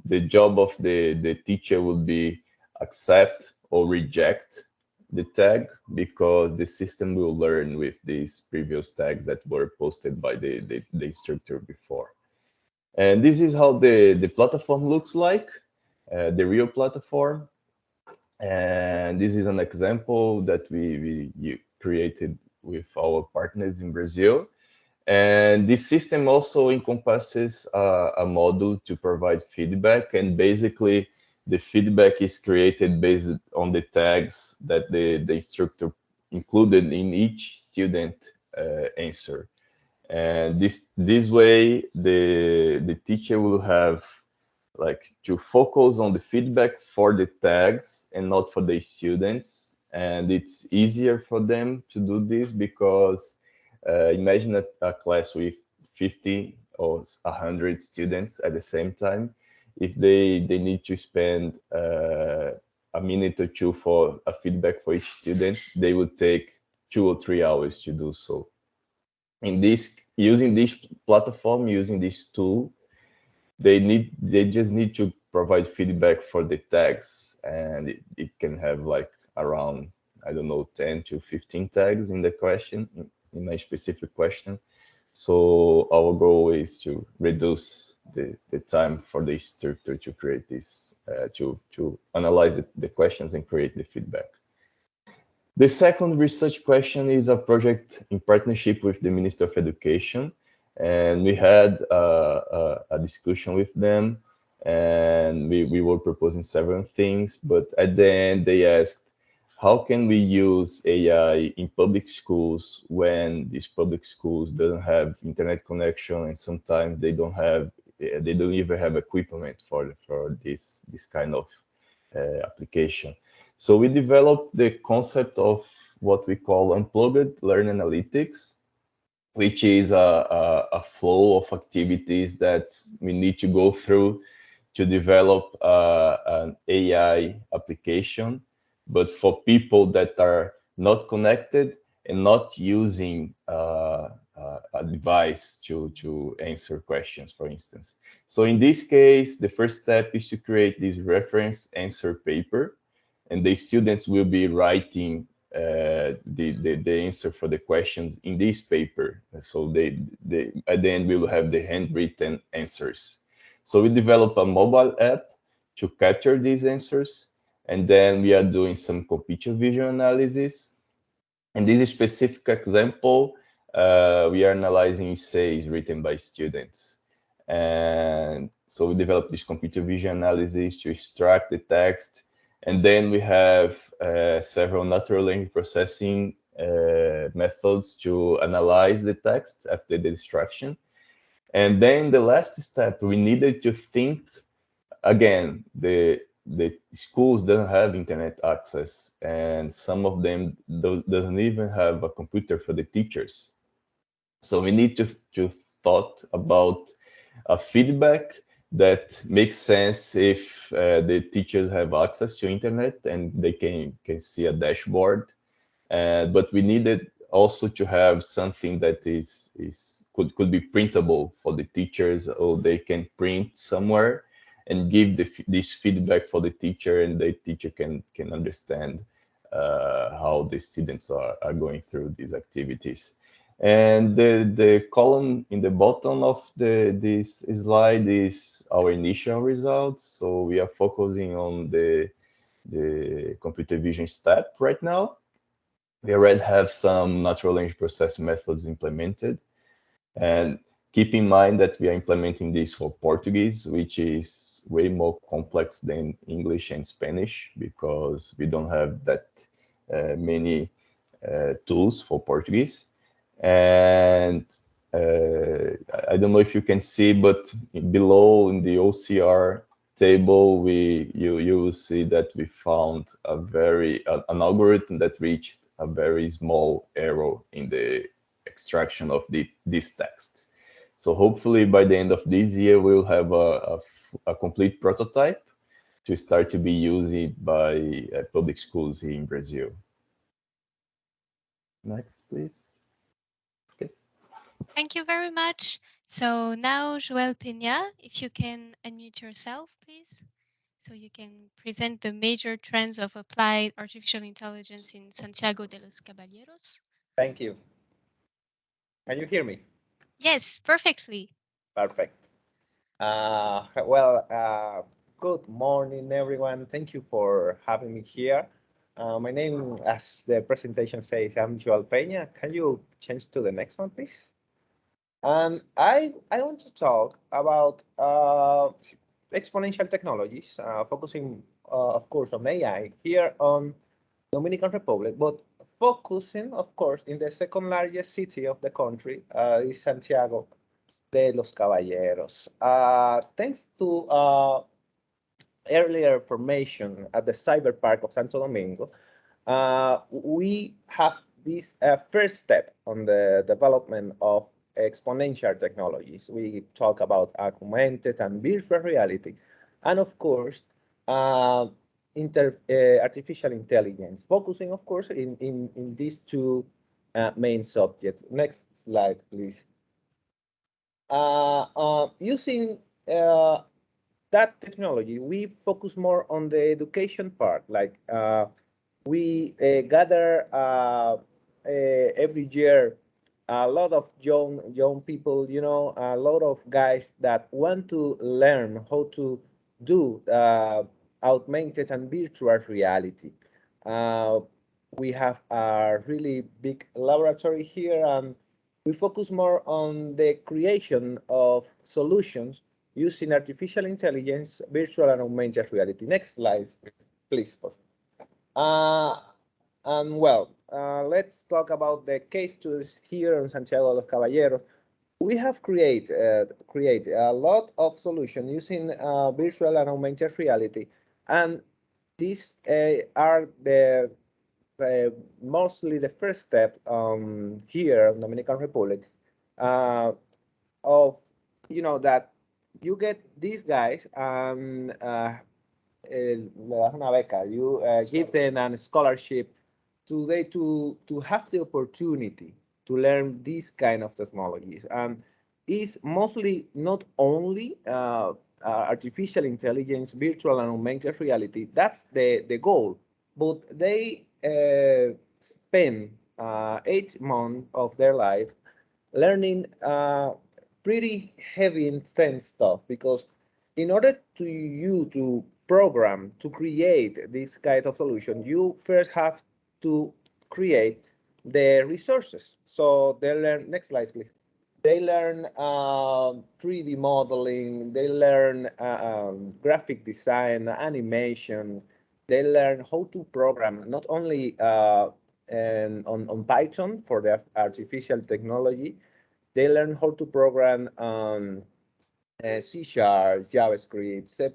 Speaker 6: the job of the teacher will be accept or reject the tag, because the system will learn with these previous tags that were posted by the instructor before. And this is how the platform looks like, the real platform. And this is an example that we created with our partners in Brazil. And this system also encompasses a module to provide feedback. And basically, the feedback is created based on the tags that the instructor included in each student answer. And this way, the teacher will have to focus on the feedback for the tags and not for the students. And it's easier for them to do this because imagine a class with 50 or 100 students at the same time, if they need to spend a minute or two for a feedback for each student, they would take 2 or 3 hours to do so. In this, using this platform, using this tool, they just need to provide feedback for the tags, and it can have like around, I don't know, 10 to 15 tags in the question, in a specific question. So our goal is to reduce the time for the instructor to create this, to analyze the questions and create the feedback. The second research question is a project in partnership with the Ministry of Education. And we had a discussion with them, and we were proposing several things, but at the end they asked, how can we use AI in public schools when these public schools don't have internet connection, and sometimes they don't even have equipment for this kind of application. So we developed the concept of what we call unplugged learn analytics, which is a flow of activities that we need to go through to develop an AI application, but for people that are not connected and not using a device to answer questions, for instance. So in this case, the first step is to create this reference answer paper, and the students will be writing the answer for the questions in this paper. So they at the end we will have the handwritten answers. So we develop a mobile app to capture these answers, and then we are doing some computer vision analysis. In this specific example, we are analyzing essays written by students. And so we developed this computer vision analysis to extract the text. And then we have several natural language processing methods to analyze the text after the extraction. And then the last step, we needed to think, again, the schools don't have internet access, and some of them doesn't even have a computer for the teachers. So we need to thought about a feedback that makes sense if the teachers have access to internet and they can see a dashboard. But we needed also to have something that could be printable for the teachers, or they can print somewhere and give this feedback for the teacher, and the teacher can understand how the students are going through these activities. And the column in the bottom of this slide is our initial results. So we are focusing on the computer vision step right now. We already have some natural language processing methods implemented. And keep in mind that we are implementing this for Portuguese, which is way more complex than English and Spanish, because we don't have that many tools for Portuguese. And I don't know if you can see, but below in the OCR table, you will see that we found an algorithm that reached a very small error in the extraction of this text. So hopefully by the end of this year, we'll have a complete prototype to start to be used by public schools here in Brazil. Next, please. Okay.
Speaker 1: Thank you very much. So now, Joel Pena, if you can unmute yourself, please. So you can present the major trends of applied artificial intelligence in Santiago de los Caballeros.
Speaker 7: Thank you. Can you hear me?
Speaker 1: Yes, perfectly.
Speaker 7: Perfect. Good morning, everyone. Thank you for having me here. My name, as the presentation says, I'm Joel Peña. Can you change to the next one, please? And I want to talk about exponential technologies, focusing, of course, on AI here on Dominican Republic, but focusing, of course, in the second largest city of the country, is Santiago de los Caballeros. Thanks to earlier formation at the Cyber Park of Santo Domingo, we have this first step on the development of exponential technologies. We talk about augmented and virtual reality, and of course, uh, artificial intelligence, focusing, of course, in these two main subjects. Next slide, please. Using that technology, we focus more on the education part. Like we gather every year a lot of young people, you know, a lot of guys that want to learn how to do augmented and virtual reality. Uh, we have a really big laboratory here, and we focus more on the creation of solutions using artificial intelligence, virtual and augmented reality. Next slide, please. Uh, let's talk about the case studies here in Santiago de los Caballeros. We have created a lot of solutions using virtual and augmented reality, and these are the mostly the first step here in Dominican Republic of, you know, that you get these guys and le das una beca, you give them a scholarship today to have the opportunity to learn these kind of technologies. And is mostly not only artificial intelligence, virtual and augmented reality. That's the goal. But they spend 8 months of their life learning pretty heavy, intense stuff, because in order to you to program, to create this kind of solution, you first have to create the resources. So they learn, next slide, please. They learn 3D modeling, they learn graphic design, animation, they learn how to program, not only on Python for the artificial technology, they learn how to program C Sharp, JavaScript, C++,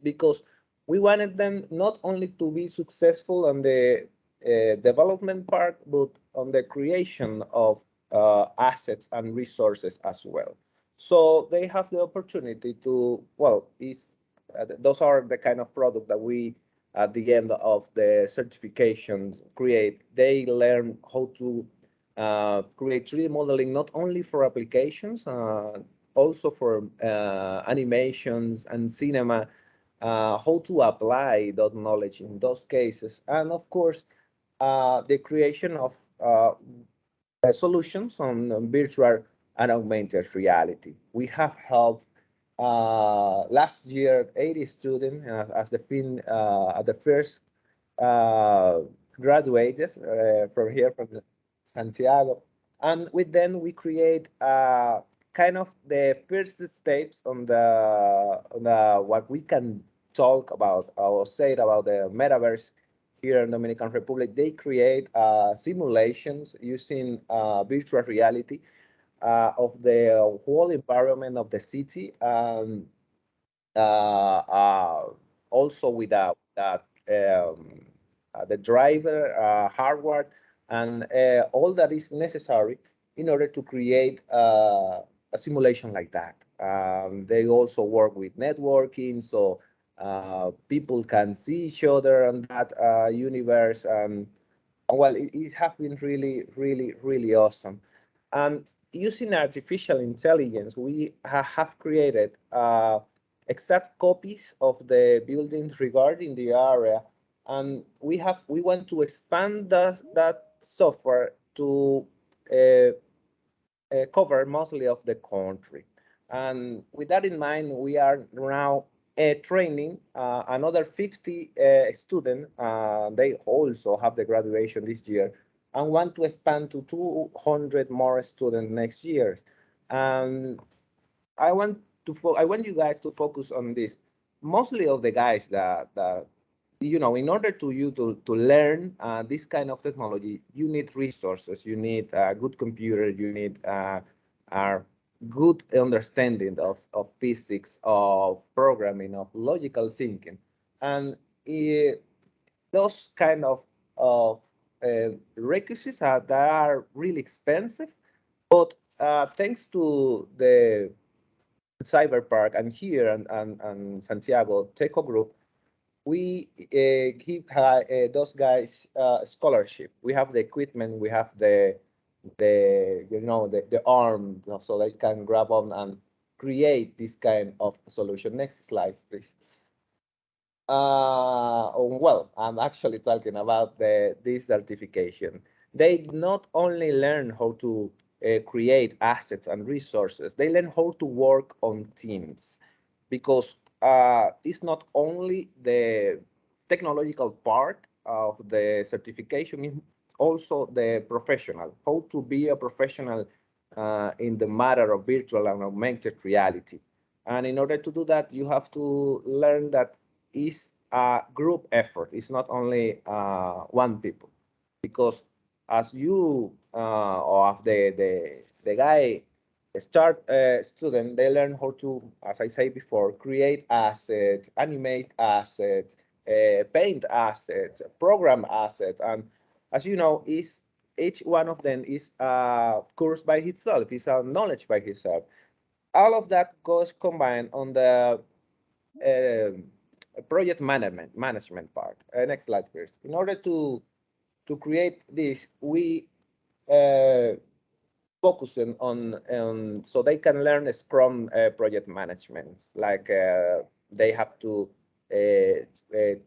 Speaker 7: because we wanted them not only to be successful on the development part, but on the creation of assets and resources as well. So they have the opportunity to, well, those are the kind of product that we, at the end of the certification, create. They learn how to create 3D modeling, not only for applications, also for animations and cinema, how to apply that knowledge in those cases. And of course, the creation of solutions on virtual and augmented reality. We have helped last year 80 students as the first uh, graduated from here from Santiago, and with them we create kind of the first steps on the what we can talk about or say about the metaverse here in Dominican Republic. They create simulations using virtual reality of the whole environment of the city, also with that the driver hardware and all that is necessary in order to create a simulation like that. They also work with networking, so people can see each other on that universe. And well, it has been really, really, really awesome. And using artificial intelligence, we have created exact copies of the buildings regarding the area, and we want to expand that software to uh, cover mostly of the country. And with that in mind, we are now training another 50 students. They also have the graduation this year and want to expand to 200 more students next year. And I want you guys to focus on this. Mostly of the guys that you know, in order to you to learn this kind of technology, you need resources, you need a good computer, you need a good understanding of physics, of programming, of logical thinking. And those kind of requisites that are really expensive, but thanks to the Cyber Park and here and Santiago Teco Group, we give those guys scholarship. We have the equipment, we have the the arm, so they can grab on and create this kind of solution. Next slide, please. Well, I'm actually talking about this certification. They not only learn how to create assets and resources, they learn how to work on teams, because it's not only the technological part of the certification, it's also the professional, how to be a professional in the matter of virtual and augmented reality. And in order to do that, you have to learn that it's a group effort. It's not only one people, because as you or if the guy start student, they learn how to, as I say before, create assets, animate assets, paint assets, program assets, and as you know, is each one of them is a course by itself, is a knowledge by itself. All of that goes combined on the project management part. Next slide, please. In order to create this, we uh, focusing on so they can learn Scrum project management. Like they have to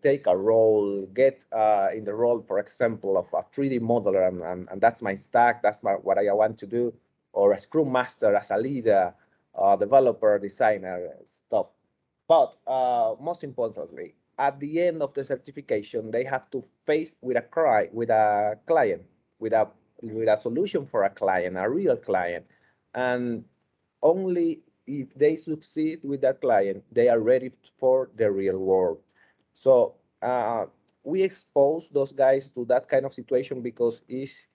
Speaker 7: take a role, get in the role, for example, of a 3D modeler, and that's my stack, that's what I want to do, or a Scrum Master as a leader, developer, designer, stuff. But most importantly, at the end of the certification, they have to face with a client, with a solution for a client, a real client, and only if they succeed with that client, they are ready for the real world. So we expose those guys to that kind of situation because it's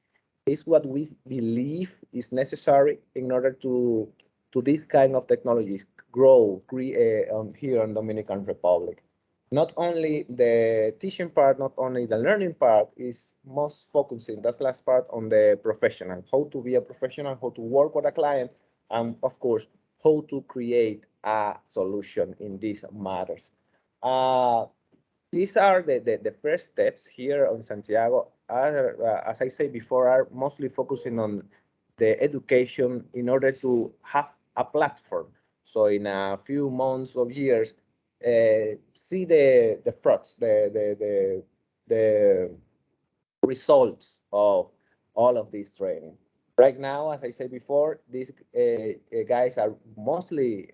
Speaker 7: what we believe is necessary in order to this kind of technologies grow here in Dominican Republic. Not only the teaching part, not only the learning part is most focusing, that's last part on the professional, how to be a professional, how to work with a client, and of course, how to create a solution in these matters. These are the first steps here on Santiago. As I said before, are mostly focusing on the education in order to have a platform. So in a few months or years, see the fruits, the results of all of this training. Right now, as I said before, these guys are mostly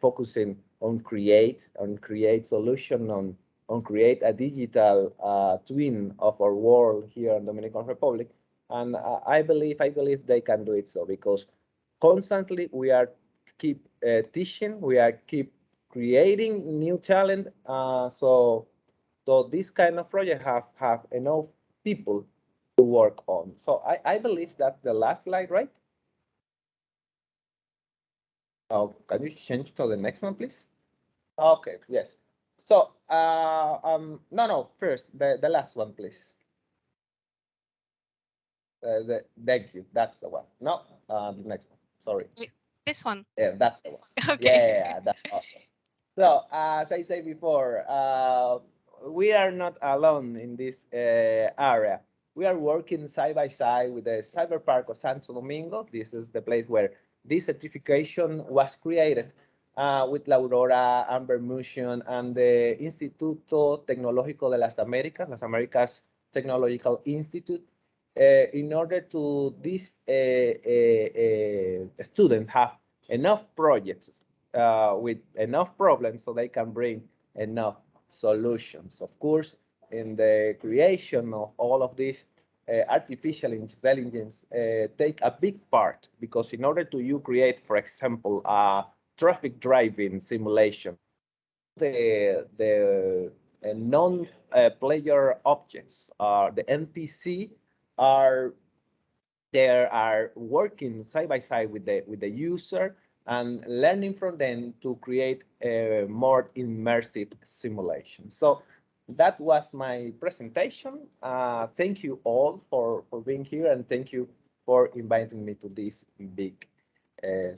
Speaker 7: focusing on create solution, on create a digital twin of our world here in Dominican Republic, and I believe they can do it so because constantly we are keep teaching, we are keep creating new talent. So this kind of project have enough people to work on. So I believe that the last slide, right? Oh, can you change to the next one, please? Okay, yes. So no, first the last one, please. Thank you. That's the one. No, the next one. Sorry.
Speaker 1: This one.
Speaker 7: Yeah, that's the one.
Speaker 1: Okay.
Speaker 7: Yeah, that's awesome. So as I said before, we are not alone in this area. We are working side by side with the Cyber Park of Santo Domingo. This is the place where this certification was created with La Aurora, Amber Motion, and the Instituto Tecnológico de las Americas Technological Institute, in order to this student have enough projects with enough problems so they can bring enough solutions. Of course, in the creation of all of this, artificial intelligence take a big part because in order to you create, for example, a traffic driving simulation, the non-player objects, the NPC, are there are working side by side with the user and learning from them to create a more immersive simulation. So that was my presentation. Thank you all for being here, and thank you for inviting me to this big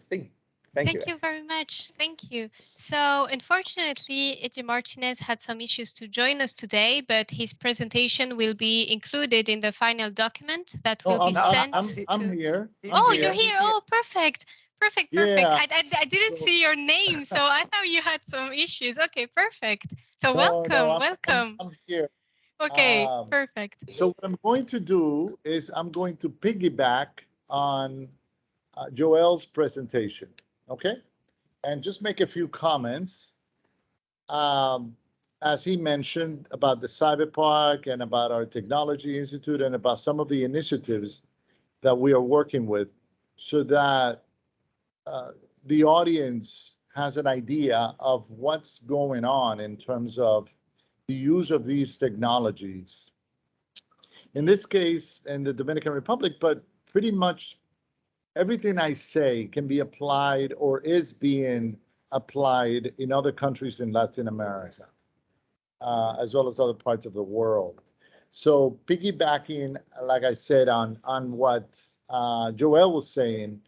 Speaker 7: thing. Thank you.
Speaker 1: Thank you very much. Thank you. So, unfortunately, Eddy Martinez had some issues to join us today, but his presentation will be included in the final document that will be sent
Speaker 8: I'm
Speaker 1: to.
Speaker 8: here.
Speaker 1: Oh, you're here. Oh, perfect. Perfect. Perfect.
Speaker 8: Yeah.
Speaker 1: I didn't see your name, so I thought you had some issues. Okay, perfect. So,
Speaker 8: No,
Speaker 1: welcome.
Speaker 8: I'm
Speaker 1: Welcome.
Speaker 8: here.
Speaker 1: Okay, perfect.
Speaker 8: So what I'm going to do is I'm going to piggyback on Joel's presentation, okay? And just make a few comments. As he mentioned about the Cyber Park and about our Technology Institute and about some of the initiatives that we are working with so that the audience has an idea of what's going on in terms of the use of these technologies. In this case, in the Dominican Republic, but pretty much everything I say can be applied or is being applied in other countries in Latin America, as well as other parts of the world. So piggybacking, like I said, on what Joel was saying,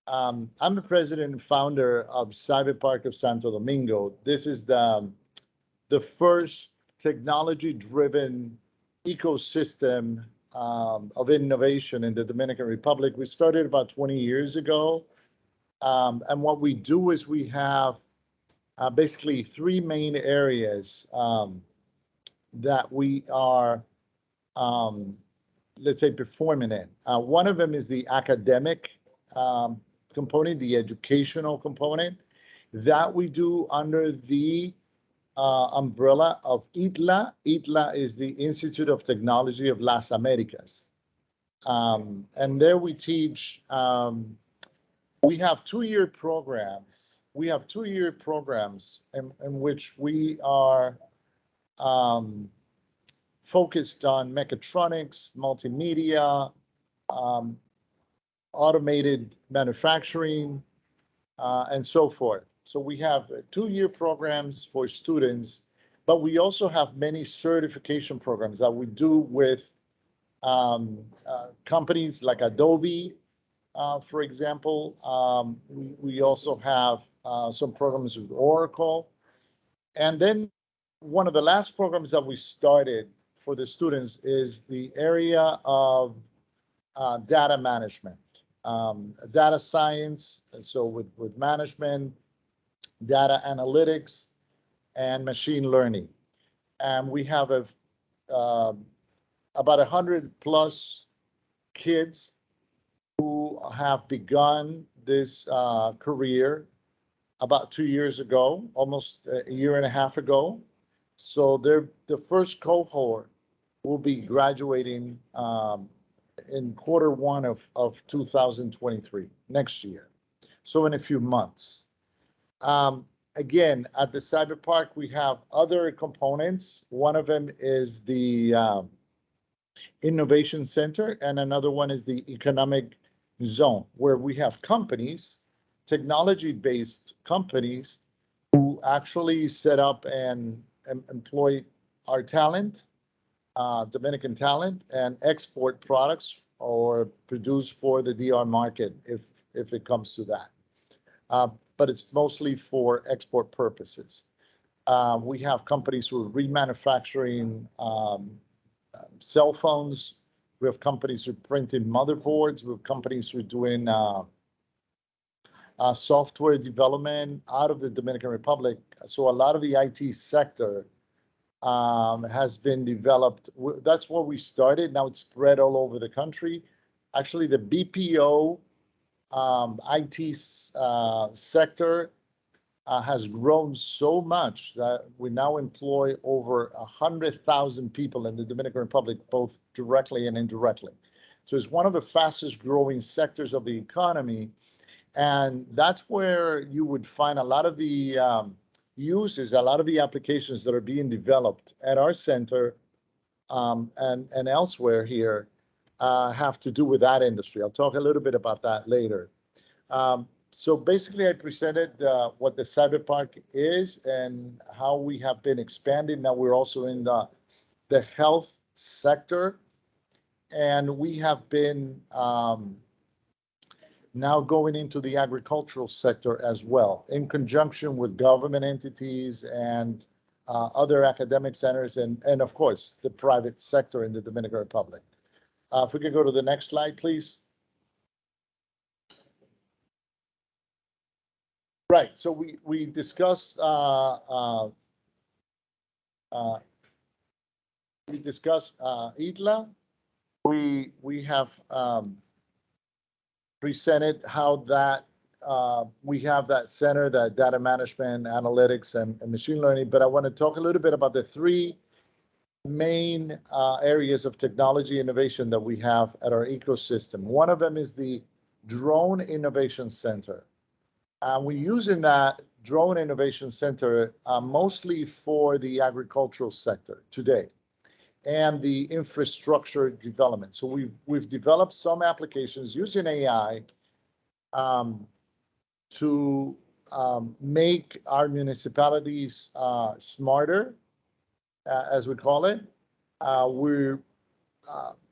Speaker 8: I'm the president and founder of Cyber Park of Santo Domingo. This is the first technology-driven ecosystem of innovation in the Dominican Republic. We started about 20 years ago. And what we do is we have basically three main areas that we are, let's say, performing in. One of them is the academic component, the educational component. That we do under the umbrella of ITLA. ITLA is the Institute of Technology of Las Americas. And there we teach, we have 2-year programs. We have 2-year programs in which we are focused on mechatronics, multimedia, automated manufacturing, and so forth. So we have 2-year programs for students, but we also have many certification programs that we do with companies like Adobe, for example. We also have some programs with Oracle. And then one of the last programs that we started for the students is the area of data management, data science, and so with management, data analytics, and machine learning. And we have about 100 plus kids who have begun this career about 2 years ago, almost a year and a half ago. So the first cohort will be graduating in Q1 of 2023, next year. So in a few months. Again, at the Cyber Park, we have other components. One of them is the Innovation Center, and another one is the Economic Zone, where we have companies, technology-based companies, who actually set up and employ our talent, Dominican talent, and export products or produce for the DR market if it comes to that. But it's mostly for export purposes. We have companies who are remanufacturing cell phones. We have companies who are printing motherboards. We have companies who are doing software development out of the Dominican Republic. So a lot of the IT sector has been developed. That's where we started. Now it's spread all over the country. Actually, the BPO IT sector has grown so much that we now employ over 100,000 people in the Dominican Republic, both directly and indirectly. So it's one of the fastest growing sectors of the economy. And that's where you would find a lot of the uses, a lot of the applications that are being developed at our center and elsewhere here have to do with that industry. I'll talk a little bit about that later. So basically, I presented what the Cyber Park is and how we have been expanding. Now we're also in the health sector. and we have been now going into the agricultural sector as well, in conjunction with government entities and other academic centers, and of course, the private sector in the Dominican Republic. If we could go to the next slide, please. Right, so we discussed ITLA. We have presented how that we have that center, that data management, analytics, and machine learning. But I want to talk a little bit about the three main areas of technology innovation that we have at our ecosystem. One of them is the Drone Innovation Center. We're using that Drone Innovation Center mostly for the agricultural sector today and the infrastructure development. So we've developed some applications using AI to make our municipalities smarter, as we call it. We're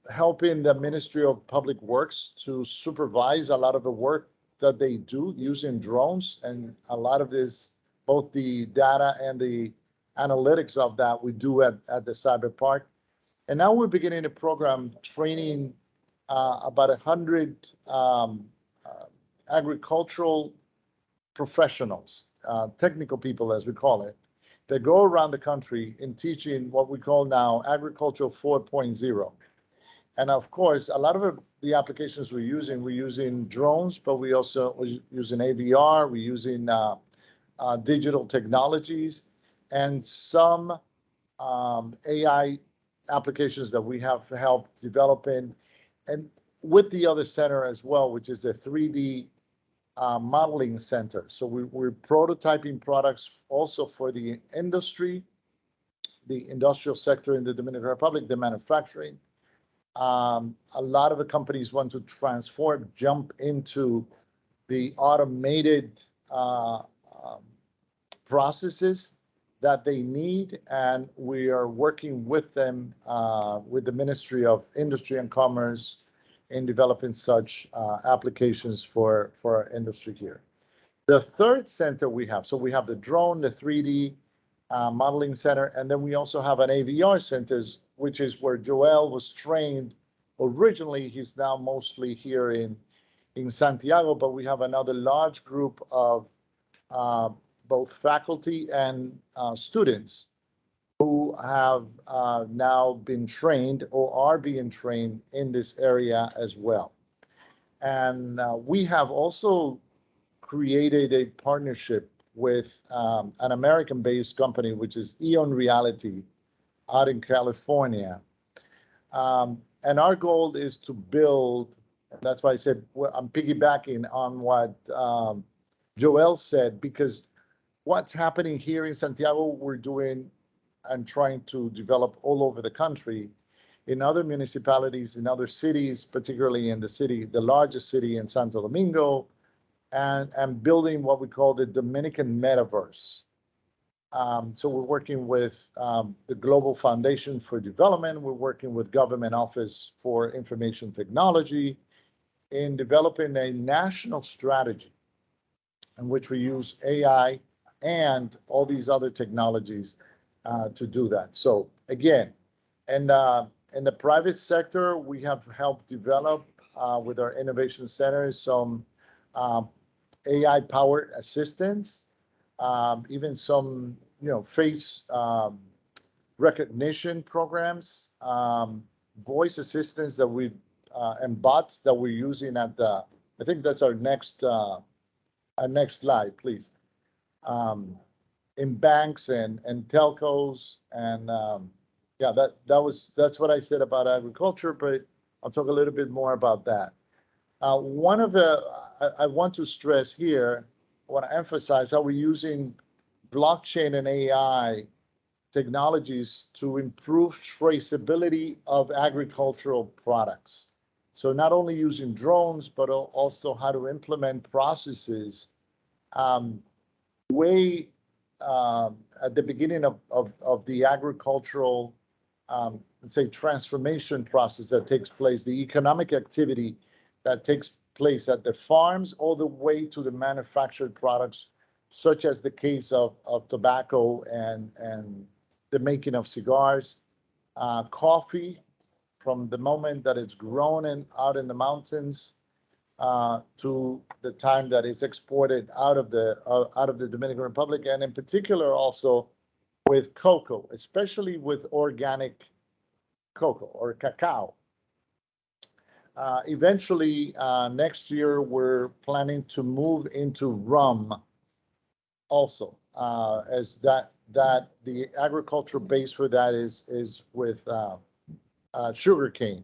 Speaker 8: helping the Ministry of Public Works to supervise a lot of the work that they do using drones, and a lot of this, both the data and the analytics of that, we do at the Cyber Park. And now we're beginning a program training about 100 agricultural professionals, technical people, as we call it, that go around the country in teaching what we call now Agriculture 4.0. And of course, a lot of the applications we're using drones, but we're using AVR, we're using digital technologies, and some AI applications that we have helped developing, and with the other center as well, which is a 3D modeling center. So we're prototyping products also for the industry, the industrial sector in the Dominican Republic, the manufacturing. A lot of the companies want to transform, jump into the automated processes that they need, and we are working with them, with the Ministry of Industry and Commerce, in developing such applications for our industry here. The third center we have, so we have the drone, the 3D modeling center, and then we also have an AVR center, which is where Joel was trained originally. He's now mostly here in Santiago, but we have another large group of both faculty and students who have now been trained or are being trained in this area as well. And we have also created a partnership with an American-based company, which is Eon Reality out in California. And our goal is to build, and that's why I said, well, I'm piggybacking on what Joel said, because what's happening here in Santiago, we're doing and trying to develop all over the country, in other municipalities, in other cities, particularly in the largest city in Santo Domingo, and building what we call the Dominican Metaverse. So we're working with the Global Foundation for Development. We're working with Government Office for Information Technology in developing a national strategy in which we use AI and all these other technologies to do that. So again, and in the private sector, we have helped develop with our innovation centers some AI-powered assistants, even some face recognition programs, voice assistants that we and bots that we're using at the. I think that's our next slide, please. In banks and telcos, and yeah, that's what I said about agriculture, but I'll talk a little bit more about that. One of the I want to stress here, I want to emphasize how we're using blockchain and AI technologies to improve traceability of agricultural products. So not only using drones, but also how to implement processes way at the beginning of the agricultural let's say, transformation process that takes place, the economic activity that takes place at the farms all the way to the manufactured products, such as the case of tobacco and the making of cigars, coffee, from the moment that it's grown out in the mountains to the time that it's exported out of the Dominican Republic, and in particular also with cocoa, especially with organic cocoa or cacao. Eventually, next year, we're planning to move into rum also, as that the agriculture base for that is with sugar cane.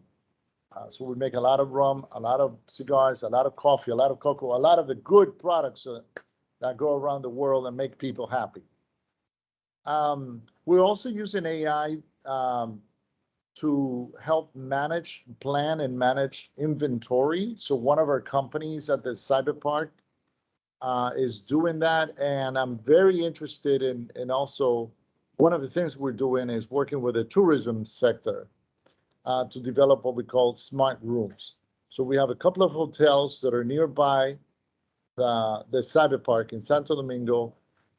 Speaker 8: So we make a lot of rum, a lot of cigars, a lot of coffee, a lot of cocoa, a lot of the good products that go around the world and make people happy. We're also using AI to help plan and manage inventory. So one of our companies at the Cyber Park is doing that, and I'm very interested in also one of the things we're doing is working with the tourism sector to develop what we call smart rooms. So we have a couple of hotels that are nearby the Cyber Park in Santo Domingo.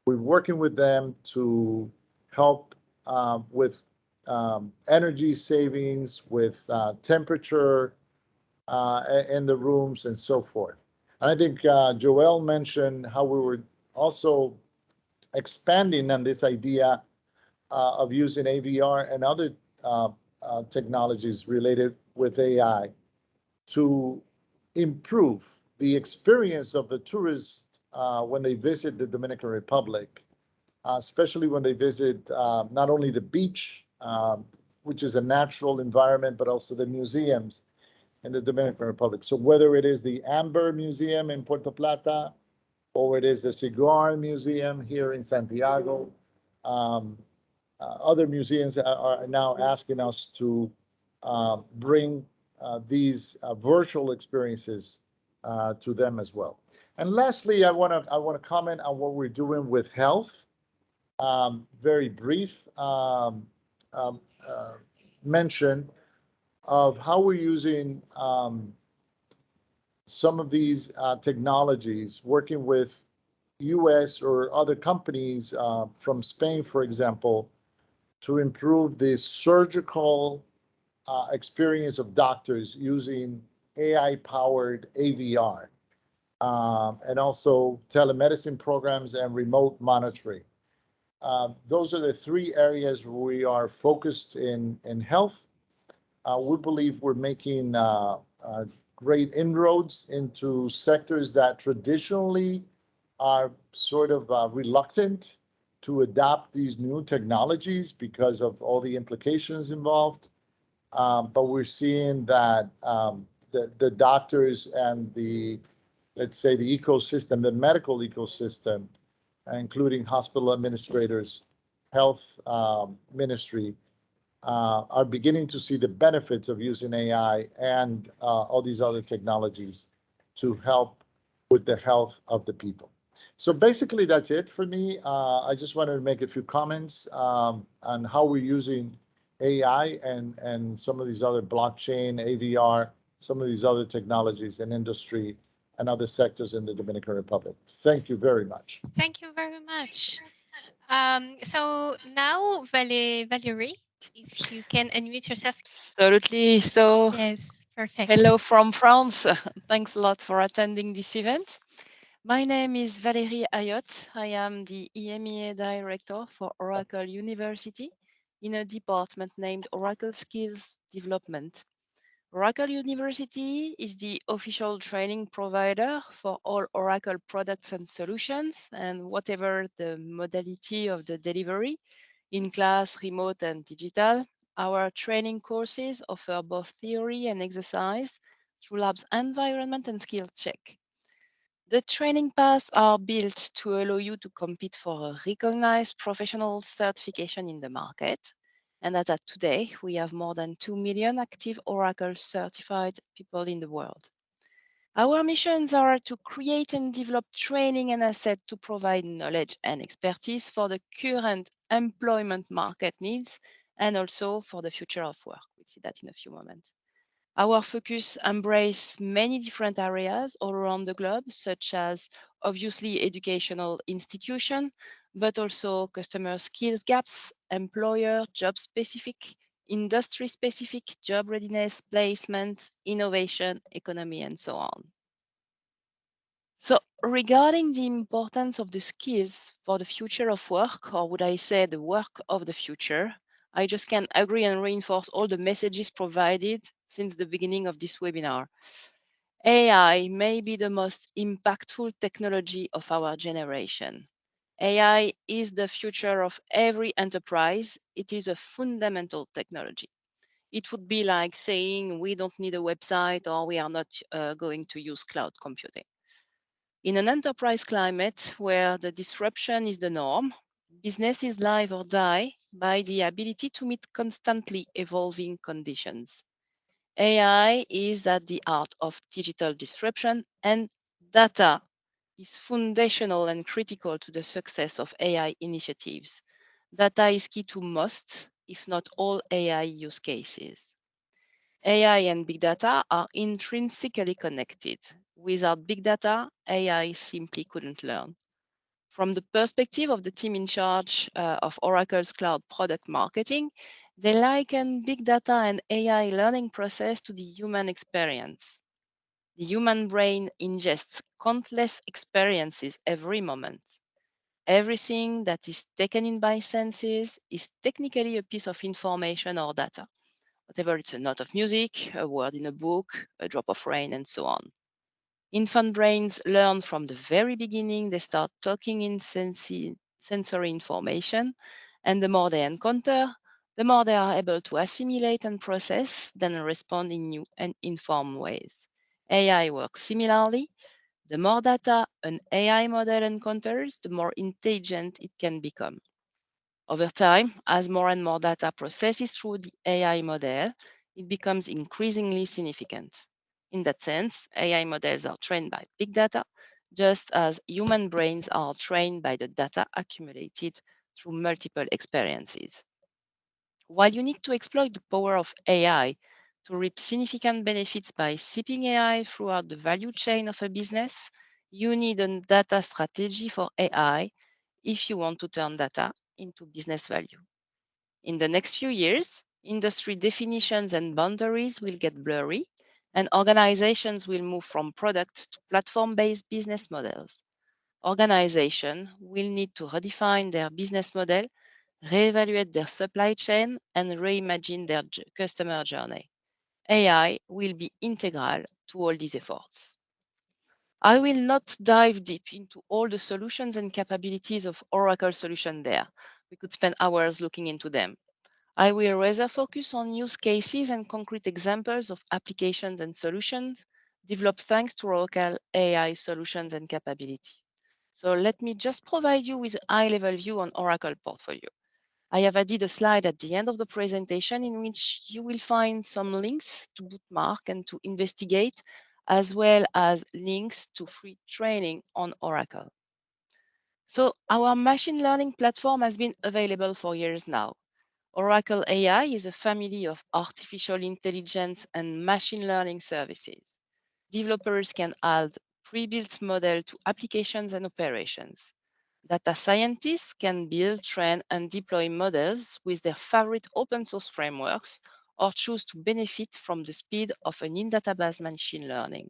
Speaker 8: We're working with them to help with energy savings, with temperature in the rooms, and so forth. And I think Joel mentioned how we were also expanding on this idea of using AVR and other technologies related with AI to improve the experience of the tourists when they visit the Dominican Republic, especially when they visit not only the beach, which is a natural environment, but also the museums in the Dominican Republic. So whether it is the Amber Museum in Puerto Plata, or it is the Cigar Museum here in Santiago, other museums are now asking us to bring these virtual experiences to them as well. And lastly, I want to comment on what we're doing with health. Very brief mention of how we're using some of these technologies, working with US or other companies from Spain, for example, to improve the surgical experience of doctors using AI-powered AVR, and also telemedicine programs and remote monitoring. Those are the three areas we are focused in health. We believe we're making great inroads into sectors that traditionally are sort of reluctant to adopt these new technologies because of all the implications involved. But we're seeing that the doctors and let's say, the ecosystem, the medical ecosystem, including hospital administrators, health ministry, are beginning to see the benefits of using AI and all these other technologies to help with the health of the people. So basically, that's it for me. I just wanted to make a few comments on how we're using AI and some of these other blockchain, AVR, some of these other technologies in industry and other sectors in the Dominican Republic. Thank you very much.
Speaker 1: Thank you very much. So now, Valerie, if you can unmute yourself.
Speaker 9: Absolutely. So,
Speaker 1: yes, perfect.
Speaker 9: Hello from France. Thanks a lot for attending this event. My name is Valérie Hayotte. I am the EMEA Director for Oracle University in a department named Oracle Skills Development. Oracle University is the official training provider for all Oracle products and solutions, and whatever the modality of the delivery, in class, remote, and digital, our training courses offer both theory and exercise through labs environment and skill check. The training paths are built to allow you to compete for a recognized professional certification in the market. And as at today, we have more than 2 million active Oracle certified people in the world. Our missions are to create and develop training and assets to provide knowledge and expertise for the current employment market needs and also for the future of work. We'll see that in a few moments. Our focus embraces many different areas all around the globe, such as obviously educational institution, but also customer skills gaps, employer job specific, industry specific, job readiness, placement, innovation, economy, and so on. So regarding the importance of the skills for the future of work, or would I say the work of the future, I just can agree and reinforce all the messages provided since the beginning of this webinar. AI may be the most impactful technology of our generation. AI is the future of every enterprise. It is a fundamental technology. It would be like saying we don't need a website or we are not going to use cloud computing. In an enterprise climate where the disruption is the norm, business is live or die by the ability to meet constantly evolving conditions. AI is at the heart of digital disruption, and data is foundational and critical to the success of AI initiatives. Data is key to most, if not all, AI use cases. AI and big data are intrinsically connected. Without big data, AI simply couldn't learn. From the perspective of the team in charge of Oracle's cloud product marketing, they liken big data and AI learning process to the human experience. The human brain ingests countless experiences every moment. Everything that is taken in by senses is technically a piece of information or data, whatever it's a note of music, a word in a book, a drop of rain, and so on. Infant brains learn from the very beginning. They start talking in sensory information, and the more they encounter, the more they are able to assimilate and process, then respond in new and informed ways. AI works similarly. The more data an AI model encounters, the more intelligent it can become. Over time, as more and more data processes through the AI model, it becomes increasingly significant. In that sense, AI models are trained by big data, just as human brains are trained by the data accumulated through multiple experiences. While you need to exploit the power of AI to reap significant benefits by sipping AI throughout the value chain of a business, you need a data strategy for AI if you want to turn data into business value. In the next few years, industry definitions and boundaries will get blurry, and organizations will move from product to platform-based business models. Organizations will need to redefine their business model, reevaluate their supply chain, and reimagine their customer journey. AI will be integral to all these efforts. I will not dive deep into all the solutions and capabilities of Oracle solution there. We could spend hours looking into them. I will rather focus on use cases and concrete examples of applications and solutions developed thanks to Oracle AI solutions and capability. So let me just provide you with a high-level view on Oracle portfolio. I have added a slide at the end of the presentation in which you will find some links to bookmark and to investigate, as well as links to free training on Oracle. So our machine learning platform has been available for years now. Oracle AI is a family of artificial intelligence and machine learning services. Developers can add pre-built models to applications and operations. Data scientists can build, train, and deploy models with their favorite open source frameworks or choose to benefit from the speed of an in-database machine learning.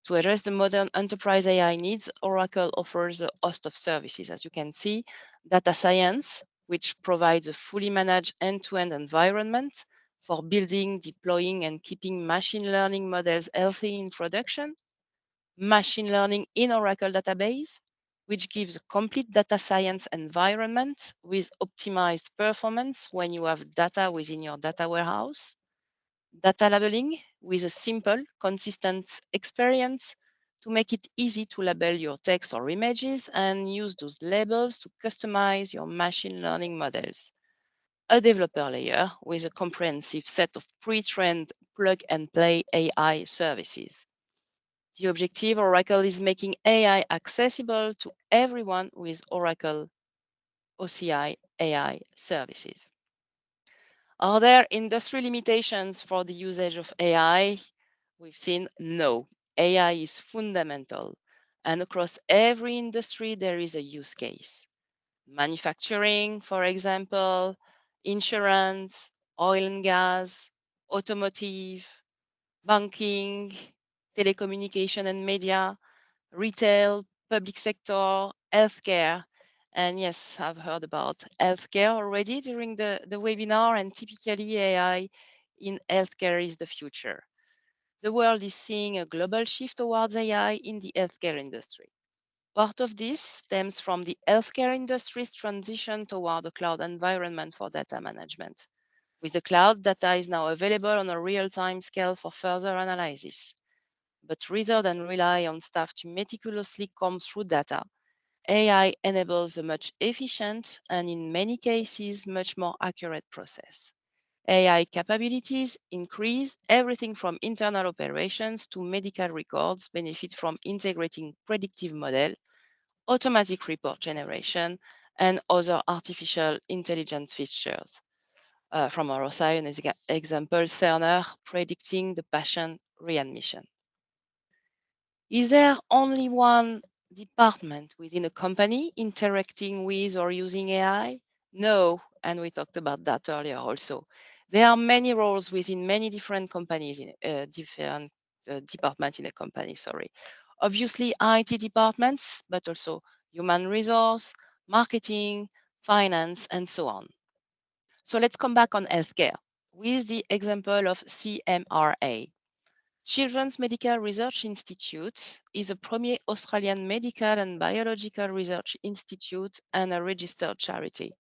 Speaker 9: To address the modern enterprise AI needs, Oracle offers a host of services. As you can see, data science, which provides a fully managed end-to-end environment for building, deploying, and keeping machine learning models healthy in production. Machine learning in Oracle database, which gives a complete data science environment with optimized performance when you have data within your data warehouse. Data labeling with a simple, consistent experience to make it easy to label your text or images and use those labels to customize your machine learning models. A developer layer with a comprehensive set of pre-trained plug-and-play AI services. The objective Oracle is making AI accessible to everyone with Oracle OCI AI services. Are there industry limitations for the usage of AI? We've seen no. AI is fundamental. And across every industry, there is a use case. Manufacturing, for example, insurance, oil and gas, automotive, banking, telecommunication and media, retail, public sector, healthcare. And yes, I've heard about healthcare already during the webinar, and typically AI in healthcare is the future. The world is seeing a global shift towards AI in the healthcare industry. Part of this stems from the healthcare industry's transition toward a cloud environment for data management. With the cloud, data is now available on a real-time scale for further analysis. But rather than rely on staff to meticulously comb through data, AI enables a much efficient and in many cases much more accurate process. AI capabilities increase everything from internal operations to medical records benefit from integrating predictive model, automatic report generation, and other artificial intelligence features. From our side, an example, Cerner predicting the patient readmission. Is there only one department within a company interacting with or using AI? No, and we talked about that earlier also. There are many roles within many different companies in different departments in a company, sorry. Obviously IT departments, but also human resource, marketing, finance, and so on. So let's come back on healthcare with the example of CMRA. Children's Medical Research Institute is a premier Australian medical and biological research institute and a registered charity.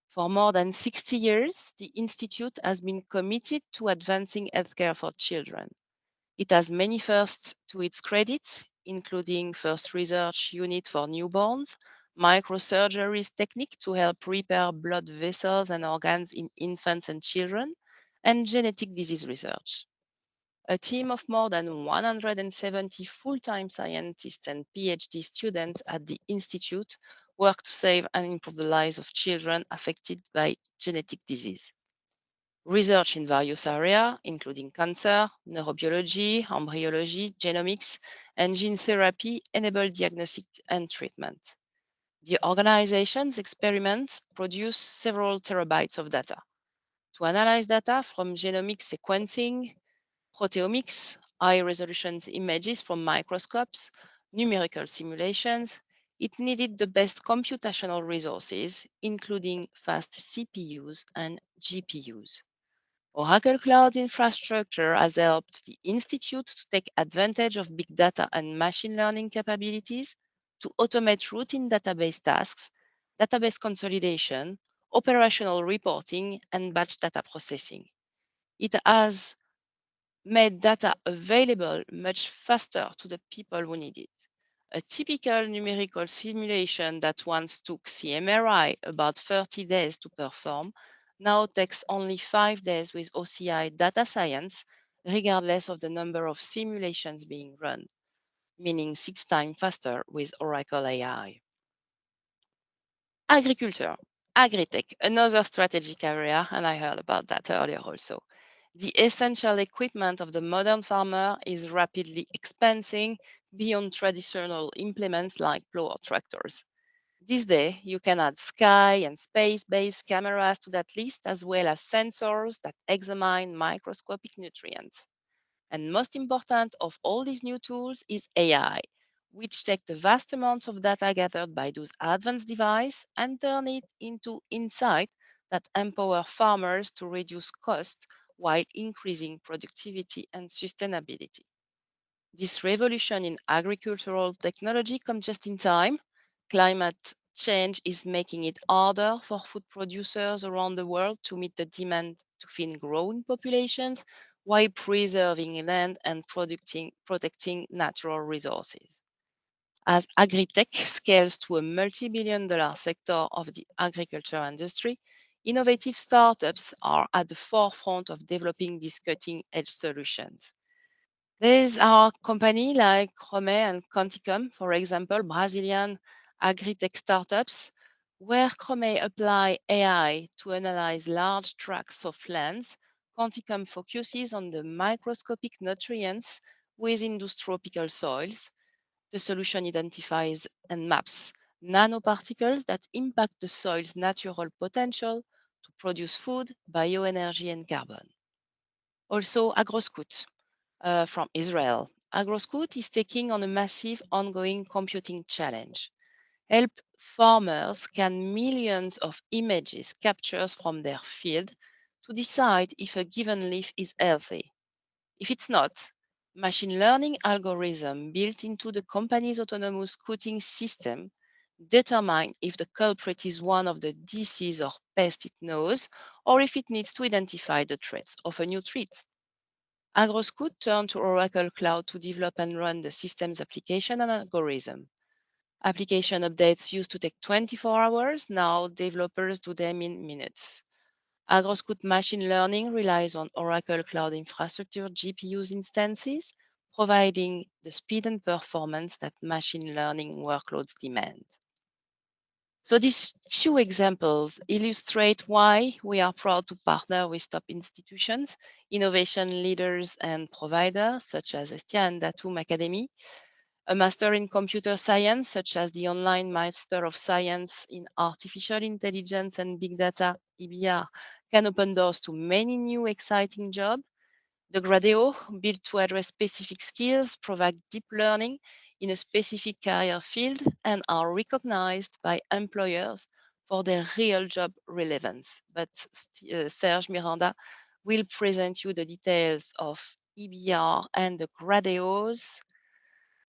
Speaker 9: For more than 60 years, the institute has been committed to advancing healthcare for children. It has many firsts to its credit, including first research unit for newborns, microsurgeries technique to help repair blood vessels and organs in infants and children, and genetic disease research. A team of more than 170 full-time scientists and PhD students at the Institute work to save and improve the lives of children affected by genetic disease. Research in various areas, including cancer, neurobiology, embryology, genomics, and gene therapy, enable diagnosis and treatment. The organization's experiments produce several terabytes of data. To analyze data from genomic sequencing, proteomics, high-resolution images from microscopes, numerical simulations, it needed the best computational resources, including fast CPUs and GPUs. Oracle Cloud Infrastructure has helped the Institute to take advantage of big data and machine learning capabilities to automate routine database tasks, database consolidation, operational reporting, and batch data processing. It has made data available much faster to the people who need it. A typical numerical simulation that once took CMRI about 30 days to perform now takes only 5 days with OCI data science, regardless of the number of simulations being run, meaning 6 times faster with Oracle AI. Agriculture, agritech, another strategic area, and I heard about that earlier also. The essential equipment of the modern farmer is rapidly expanding beyond traditional implements like plow or tractors. This day, you can add sky and space-based cameras to that list, as well as sensors that examine microscopic nutrients. And most important of all these new tools is AI, which take the vast amounts of data gathered by those advanced devices and turn it into insight that empower farmers to reduce costs while increasing productivity and sustainability. This revolution in agricultural technology comes just in time. Climate change is making it harder for food producers around the world to meet the demand to feed growing populations while preserving land and protecting natural resources. As agritech scales to a multi-billion-dollar sector of the agriculture industry, innovative startups are at the forefront of developing these cutting-edge solutions. There's our company like Rome and Quanticum, for example, Brazilian agri-tech startups where may apply AI to analyze large tracts of lands, Quanticum focuses on the microscopic nutrients within those tropical soils. The solution identifies and maps nanoparticles that impact the soil's natural potential to produce food, bioenergy, and carbon. Also, AgroScout from Israel. AgroScout is taking on a massive ongoing computing challenge. Help farmers scan millions of images captured from their field to decide if a given leaf is healthy. If it's not, machine learning algorithm built into the company's autonomous scouting system determine if the culprit is one of the disease or pest it knows, or if it needs to identify the threats of a new threat. AgroScout turned to Oracle Cloud to develop and run the system's application and algorithm. Application updates used to take 24 hours. Now developers do them in minutes. AgroScout machine learning relies on Oracle Cloud Infrastructure GPUs instances, providing the speed and performance that machine learning workloads demand. So these few examples illustrate why we are proud to partner with top institutions, innovation leaders and providers such as ESTIA and Datum Academy, a master in computer science, such as the online Master of Science in Artificial Intelligence and Big Data, EBR, can open doors to many new exciting jobs. The Gradeo, built to address specific skills, provide deep learning in a specific career field and are recognized by employers for their real job relevance. But Serge Miranda will present you the details of EBR and the Gradeos,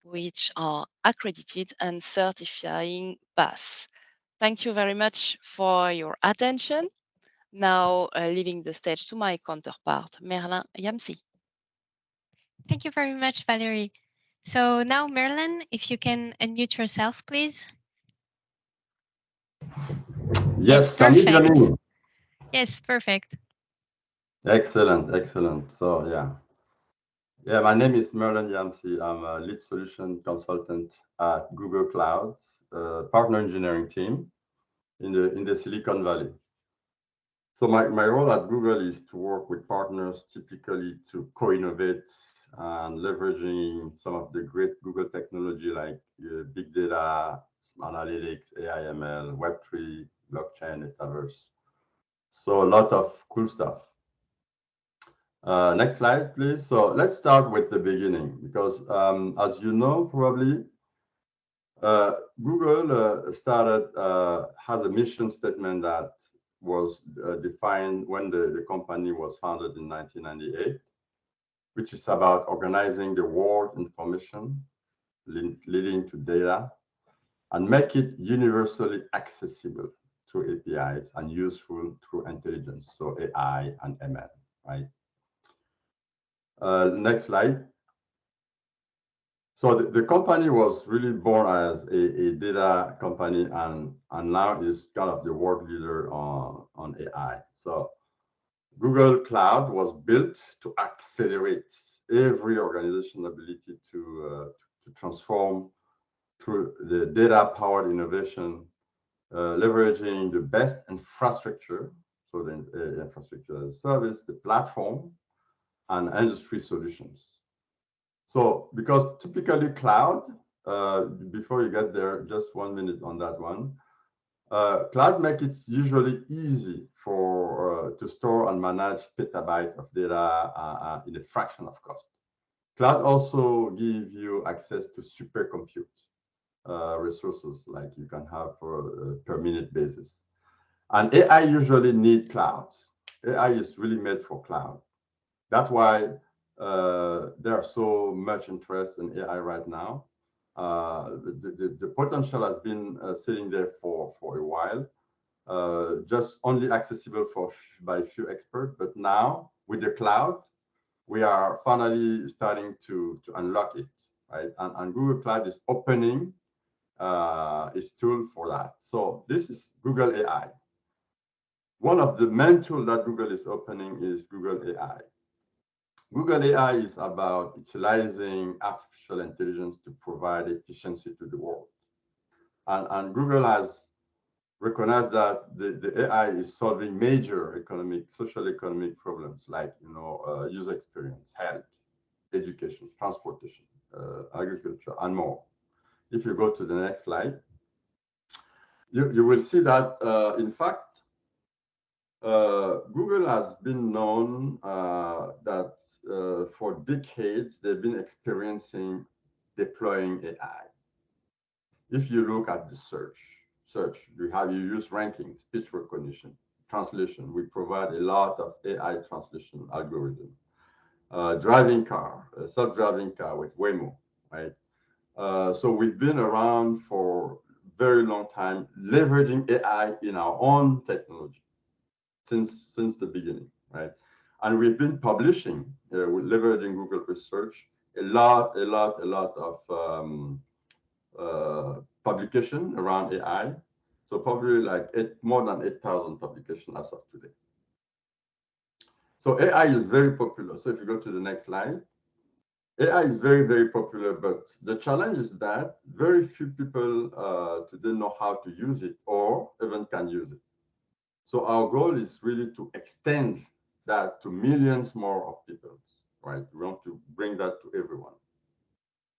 Speaker 9: which are accredited and certifying pass. Thank you very much for your attention. Now, leaving the stage to my counterpart, Merlin Yamssi.
Speaker 1: Thank you very much, Valérie. So now, Merlin, if you can unmute yourself, please.
Speaker 10: Yes, can you hear
Speaker 1: perfect.
Speaker 10: me?
Speaker 1: Yes, perfect.
Speaker 10: Excellent, excellent. So yeah, my name is Merlin Yamssi. I'm a lead solution consultant at Google Cloud, partner engineering team in the Silicon Valley. So my role at Google is to work with partners typically to co-innovate and leveraging some of the great Google technology like big data, analytics, AI, ML, Web3, blockchain, metaverse. So a lot of cool stuff. Next slide, please. So let's start with the beginning because as you know, probably Google has a mission statement that was defined when the company was founded in 1998, which is about organizing the world information leading to data and make it universally accessible through APIs and useful through intelligence, so AI and ML, right? Next slide. So the company was really born as a data company and now is kind of the world leader on AI. So Google Cloud was built to accelerate every organization's ability to transform through the data-powered innovation, leveraging the best infrastructure, so the infrastructure as a service, the platform, and industry solutions. So, because typically cloud, before you get there, just 1 minute on that one. Cloud makes it usually easy for to store and manage petabyte of data in a fraction of cost. Cloud also gives you access to supercompute resources like you can have for per minute basis. And AI usually need clouds. AI is really made for cloud. That's why there's so much interest in AI right now. The potential has been sitting there for a while, just only accessible by few experts. But now with the cloud, we are finally starting to unlock it, right? And Google Cloud is opening its tool for that. So this is Google AI. One of the main tools that Google is opening is Google AI. Google AI is about utilizing artificial intelligence to provide efficiency to the world. And Google has recognize that the AI is solving major economic, social economic problems like, user experience, health, education, transportation, agriculture, and more. If you go to the next slide, you will see that, in fact, Google has been known that for decades, they've been experiencing deploying AI. If you look at the search, you use ranking, speech recognition, translation. We provide a lot of AI translation algorithm. Driving car, self-driving car with Waymo, right? So we've been around for a very long time, leveraging AI in our own technology since the beginning, right? And we've been publishing, leveraging Google Research, a lot of publication around AI. So probably like more than 8,000 publications as of today. So AI is very popular. So if you go to the next slide, AI is very, very popular, but the challenge is that very few people today know how to use it or even can use it. So our goal is really to extend that to millions more of people, right? We want to bring that to everyone.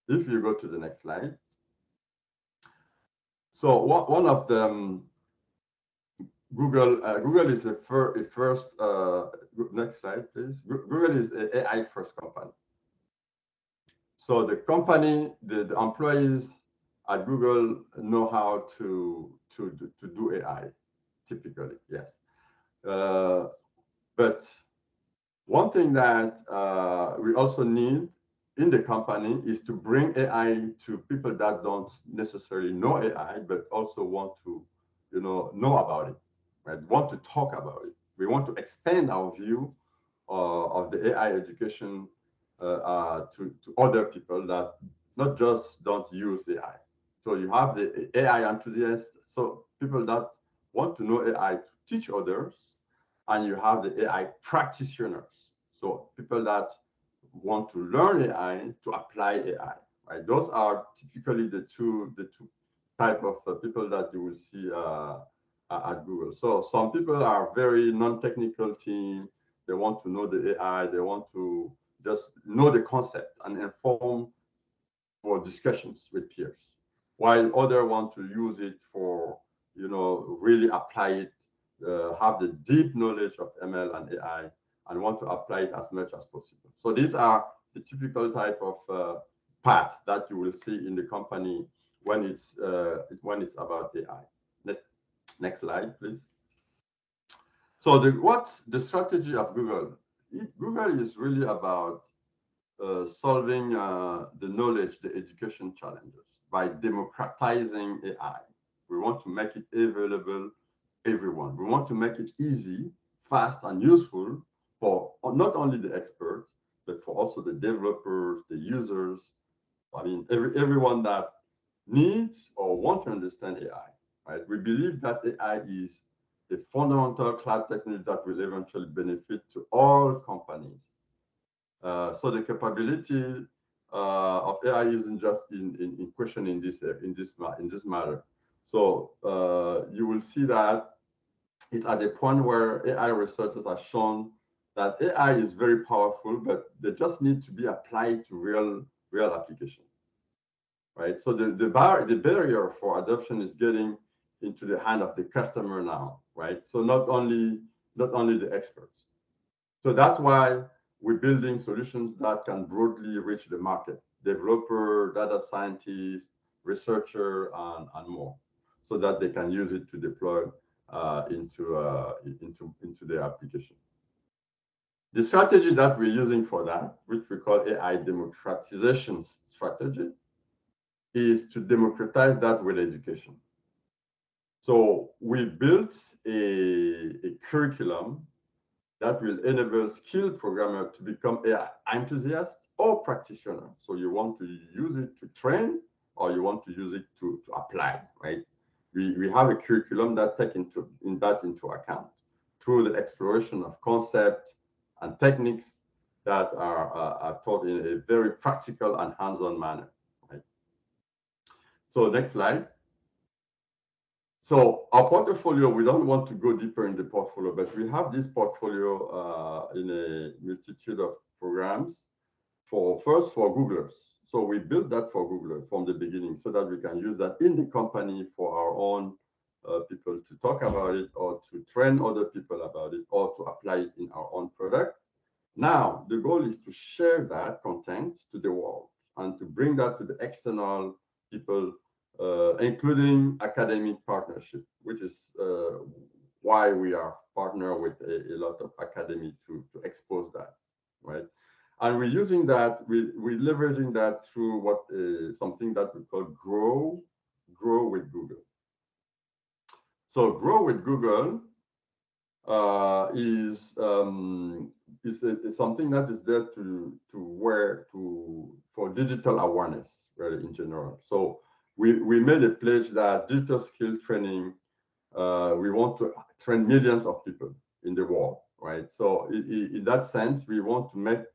Speaker 10: If you go to the next slide. So one of them, Google is a first, next slide, please. Google is an AI first company. So the company, the employees at Google know how to do AI, typically, yes. But one thing that we also need in the company is to bring AI to people that don't necessarily know AI, but also want to, know about it, right? Want to talk about it. We want to expand our view of the AI education to other people that not just don't use AI. So you have the AI enthusiasts, so people that want to know AI to teach others, and you have the AI practitioners, so people that want to learn AI to apply AI. Right? Those are typically the two type of people that you will see at Google. So some people are very non-technical team. They want to know the AI. They want to just know the concept and inform for discussions with peers, while others want to use it for, really apply it, have the deep knowledge of ML and AI, and want to apply it as much as possible. So these are the typical type of path that you will see in the company when it's about AI. Next slide, please. So what's the strategy of Google? Google is really about solving the knowledge, the education challenges by democratizing AI. We want to make it available everyone. We want to make it easy, fast, and useful for not only the experts, but for also the developers, the users. I mean, everyone that needs or want to understand AI. Right? We believe that AI is a fundamental cloud technology that will eventually benefit to all companies. So the capability of AI isn't just in question in this matter. So you will see that it's at a point where AI researchers have shown that AI is very powerful, but they just need to be applied to real application, right? So the barrier for adoption is getting into the hand of the customer now, right? So not only the experts. So that's why we're building solutions that can broadly reach the market, developer, data scientists, researcher, and more, so that they can use it to deploy into their application. The strategy that we're using for that, which we call AI democratization strategy, is to democratize that with education. So we built a curriculum that will enable skilled programmer to become AI enthusiast or practitioner. So you want to use it to train, or you want to use it to apply, right? We have a curriculum that takes into account through the exploration of concept and techniques that are taught in a very practical and hands-on manner, right? So next slide. So our portfolio, we don't want to go deeper in the portfolio, but we have this portfolio in a multitude of programs first for Googlers. So we built that for Googlers from the beginning so that we can use that in the company for our own people to talk about it or to train other people about it or to apply it in our own product. Now, the goal is to share that content to the world and to bring that to the external people, including academic partnership, which is why we are partner with a lot of academy to expose that, right? And we're using that, we're leveraging that through something that we call grow with Google. So grow with Google is something that is there for digital awareness, really, in general. So we made a pledge that digital skill training, we want to train millions of people in the world, right? So in that sense, we want to make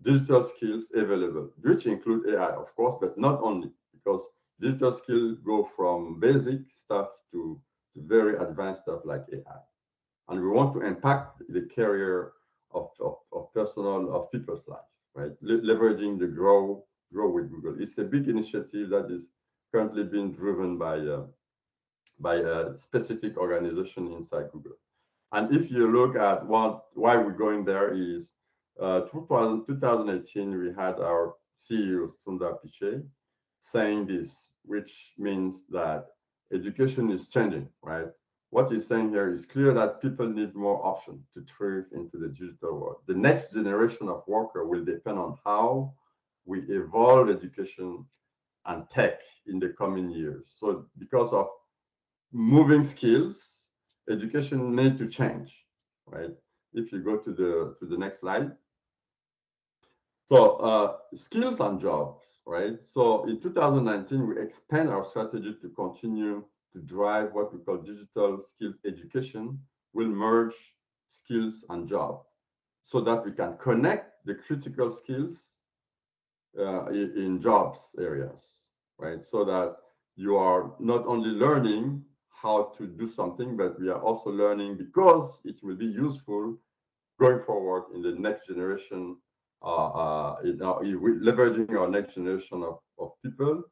Speaker 10: digital skills available, which include AI, of course, but not only, because digital skills go from basic stuff to very advanced stuff like AI. And we want to impact the career of people's life, right? Leveraging the grow with Google. It's a big initiative that is currently being driven by a specific organization inside Google. And if you look at why we're going there is 2018, we had our CEO, Sundar Pichai, saying this, which means that education is changing, right? What he's saying here is clear that people need more options to thrive into the digital world. The next generation of workers will depend on how we evolve education and tech in the coming years. So because of moving skills, education need to change, right? If you go to the next slide. So skills and jobs, right? So in 2019, we expand our strategy to continue to drive what we call digital skills education. We'll merge skills and job so that we can connect the critical skills in jobs areas, right? So that you are not only learning how to do something, but we are also learning because it will be useful going forward in the next generation, leveraging our next generation of people,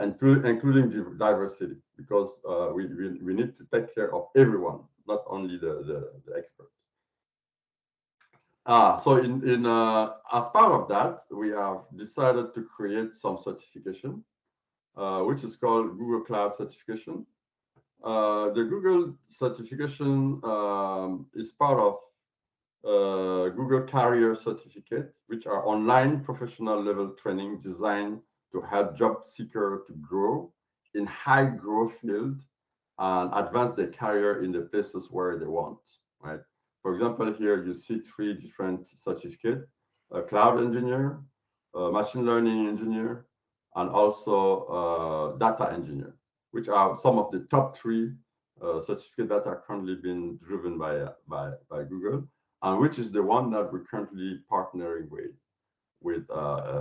Speaker 10: including diversity, because we need to take care of everyone, not only the experts. So as part of that, we have decided to create some certification, which is called Google Cloud Certification. The Google certification is part of Google Career Certificate, which are online professional level training designed to help job seekers to grow in high growth field and advance their career in the places where they want, right? For example, here you see 3 different certificates: a cloud engineer, a machine learning engineer, and also data engineer, which are some of the top 3 certificates that are currently being driven by Google, and which is the one that we're currently partnering with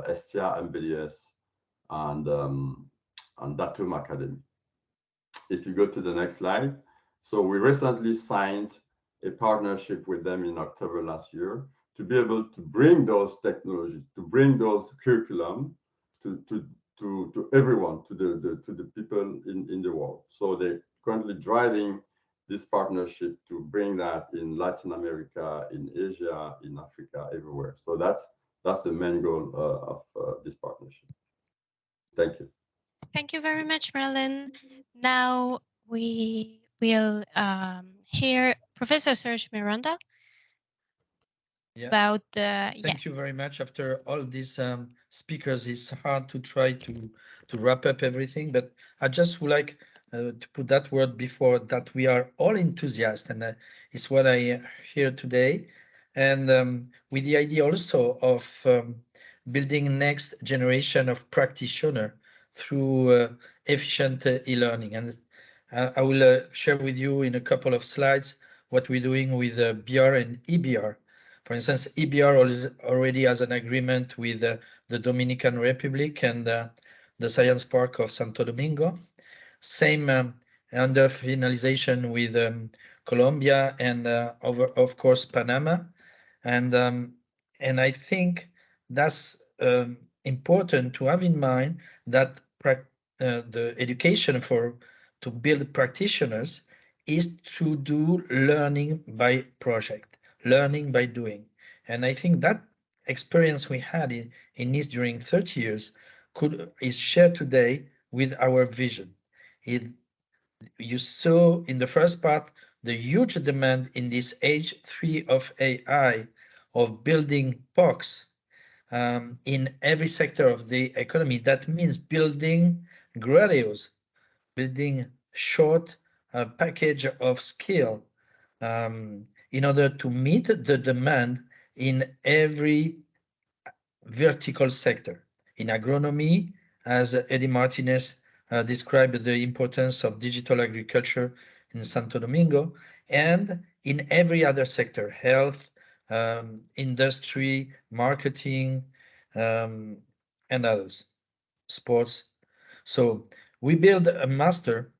Speaker 10: ESTIA, MBDS, and Datum Academy. If you go to the next slide. So we recently signed a partnership with them in October last year to be able to bring those technologies, to bring those curriculum to everyone, to the people in the world. So they're currently driving this partnership to bring that in Latin America, in Asia, in Africa, everywhere. So that's the main goal of this partnership. Thank you.
Speaker 1: Thank you very much, Merlin. Now we will hear Professor Serge Miranda about the.
Speaker 2: Thank you very much. After all these speakers, it's hard to try to wrap up everything, but I just would like to put that word before that we are all enthusiasts, and it's what I hear today, and with the idea also of building next generation of practitioner through efficient e-learning. And I will share with you in a couple of slides what we're doing with BIHAR and EBR. For instance, EBR already has an agreement with the Dominican Republic and the Science Park of Santo Domingo. Same under finalization with Colombia and of course Panama, and I think that's important to have in mind that the education to build practitioners is to do learning by project, learning by doing, and I think that experience we had in Nice during 30 years is shared today with our vision. You saw in the first part the huge demand in this age 3 of AI of building POCs in every sector of the economy. That means building graduates, building short package of skill in order to meet the demand in every vertical sector. In agronomy, as Eddy Martinez described the importance of digital agriculture in Santo Domingo, and in every other sector, health, industry, marketing, and others, sports. So we build a master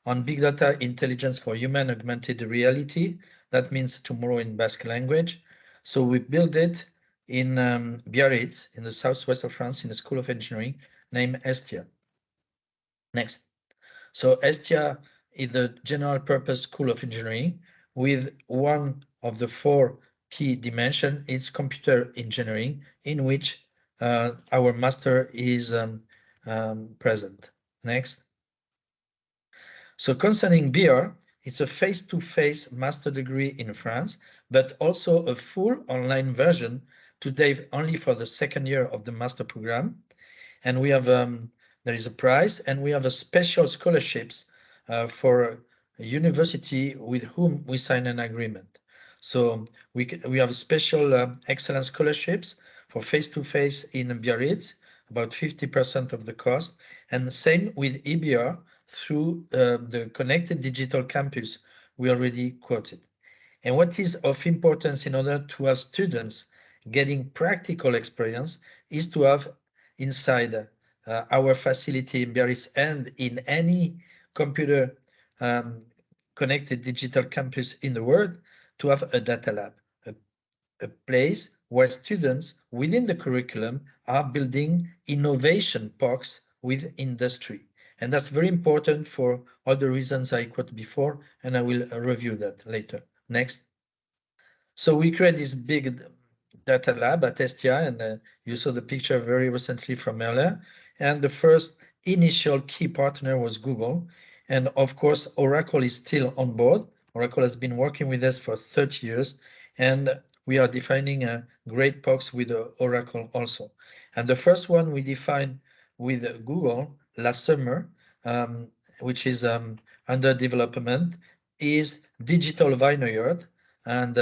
Speaker 2: on big data intelligence for human augmented reality. That means tomorrow in Basque language. So we build it in Biarritz, in the southwest of France, in the School of Engineering named ESTIA. Next. So ESTIA is the general purpose School of Engineering with one of the 4 key dimensions. It's computer engineering, in which our master is present. Next. So concerning BIHAR, it's a face-to-face master degree in France, but also a full online version today only for the 2nd year of the master program. And we have there is a prize, and we have a special scholarships for a university with whom we sign an agreement. So we have special excellence scholarships for face-to-face in Biarritz, about 50% of the cost, and the same with EBR through the connected digital campus we already quoted. And what is of importance in order to have students getting practical experience is to have inside our facility in Biarritz and in any computer connected digital campus in the world to have a data lab, a place where students within the curriculum are building innovation parks with industry. And that's very important for all the reasons I quoted before, and I will review that later. Next. So we create this big data lab at ESTIA, and you saw the picture very recently from Merlin. And the first initial key partner was Google. And of course, Oracle is still on board. Oracle has been working with us for 30 years, and we are defining a great POCs with Oracle also. And the first one we defined with Google last summer, which is under development, is digital vineyard, and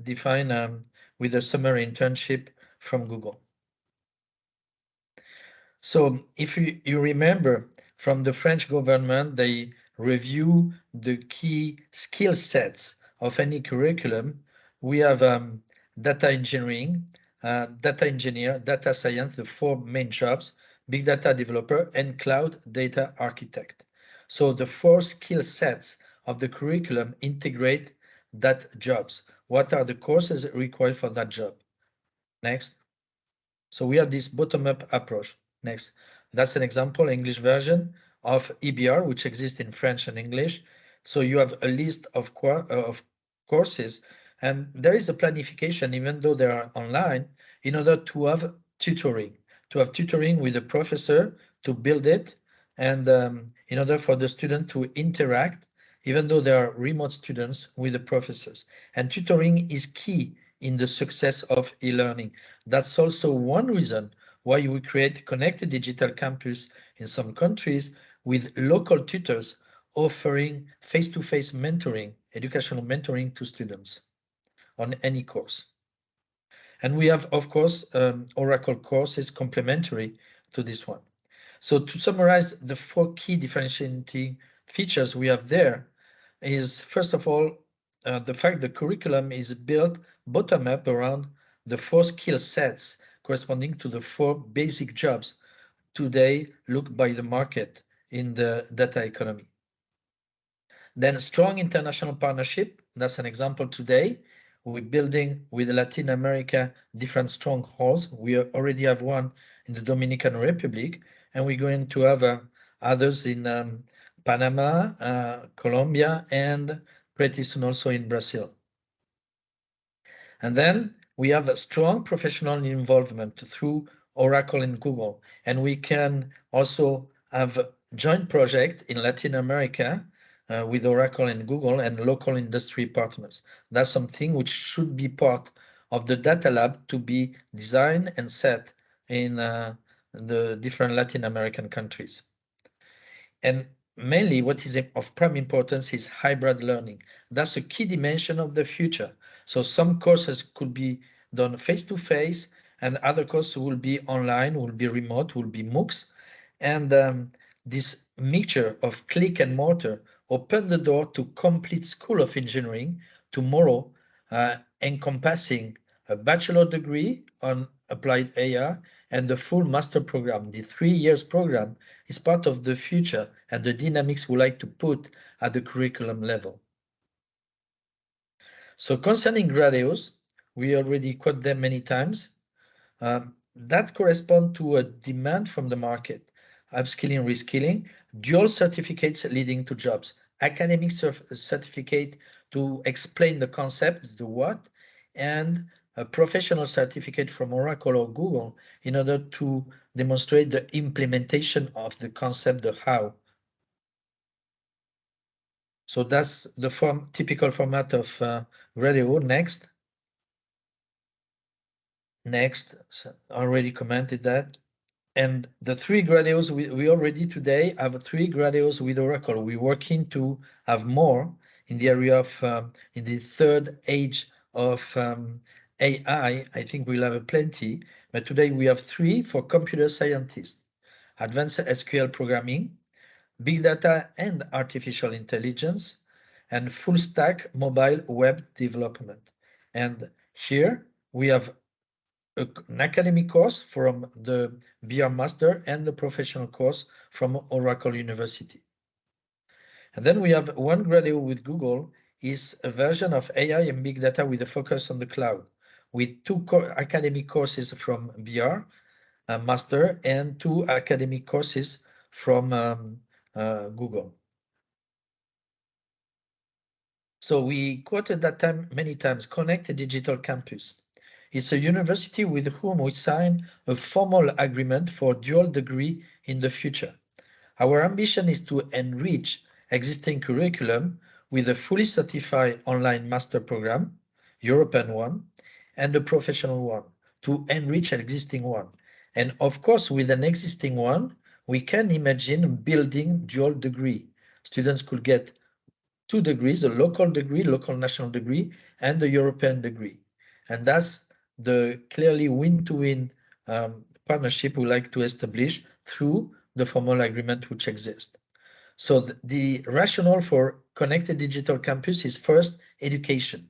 Speaker 2: define with a summer internship from Google. So if you remember from the French government, they review the key skill sets of any curriculum. We have data engineering, data engineer, data science, the 4 main jobs, big data developer, and cloud data architect. So the 4 skill sets of the curriculum integrate that jobs. What are the courses required for that job? Next. So we have this bottom-up approach. Next. That's an example, English version of EBR, which exists in French and English. So you have a list of courses, and there is a planification, even though they are online, in order to have tutoring, with a professor to build it, and in order for the student to interact, even though there are remote students, with the professors. And tutoring is key in the success of e-learning. That's also one reason why we create connected digital campus in some countries with local tutors offering face-to-face mentoring, educational mentoring to students on any course. And we have, of course, Oracle courses complementary to this one. So to summarize, the 4 key differentiating features we have there is, first of all, the fact the curriculum is built bottom-up around the 4 skill sets corresponding to the 4 basic jobs today looked by the market in the data economy. Then strong international partnership. That's an example today. We're building with Latin America different strongholds. We already have one in the Dominican Republic, and we're going to have others in Panama, Colombia, and pretty soon also in Brazil. And then we have a strong professional involvement through Oracle and Google. And we can also have a joint project in Latin America with Oracle and Google and local industry partners. That's something which should be part of the data lab to be designed and set in the different Latin American countries. And mainly what is of prime importance is hybrid learning. That's a key dimension of the future. So some courses could be done face-to-face and other courses will be online, will be remote, will be MOOCs. And this mixture of click and mortar opened the door to complete School of Engineering tomorrow, encompassing a bachelor degree on applied AI and the full master program. The 3 years program is part of the future and the dynamics we like to put at the curriculum level. So concerning graduates, we already quote them many times. That correspond to a demand from the market. Upskilling, reskilling, dual certificates leading to jobs, academic certificate to explain the concept, the what, and a professional certificate from Oracle or Google in order to demonstrate the implementation of the concept, the how. So that's the typical format of radio. Next. Next, already commented that. And the 3 graduates, we already today have 3 graduates with Oracle. We're working to have more in the area of, in the third age of AI. I think we'll have plenty, but today we have 3 for computer scientists, advanced SQL programming, big data and artificial intelligence, and full stack mobile web development. And here we have an academic course from the BIHAR Master and the professional course from Oracle University. And then we have 1 graduate with Google is a version of AI and big data with a focus on the cloud, with 2 academic courses from BIHAR Master and 2 academic courses from Google. So we quoted that time many times, Connect a Digital Campus. It's a university with whom we sign a formal agreement for dual degree in the future. Our ambition is to enrich existing curriculum with a fully certified online master program, European one, and a professional one, to enrich existing one. And of course, with an existing one, we can imagine building dual degree. Students could get 2 degrees, a local degree, local national degree, and a European degree. And that's the clearly win-to-win partnership we like to establish through the formal agreement which exists. So the rationale for connected digital campus is first education,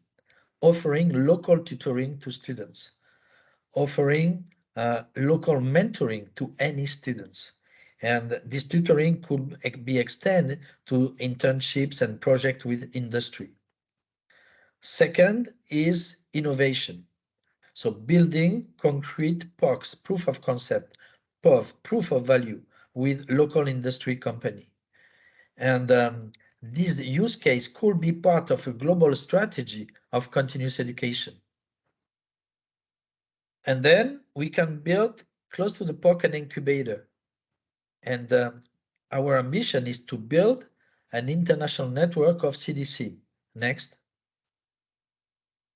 Speaker 2: offering local tutoring to students, offering local mentoring to any students. And this tutoring could be extended to internships and projects with industry. Second is innovation. So building concrete POCs, proof of concept, POV, proof of value with local industry company. And this use case could be part of a global strategy of continuous education. And then we can build close to the POC an incubator. And our ambition is to build an international network of CDC. Next.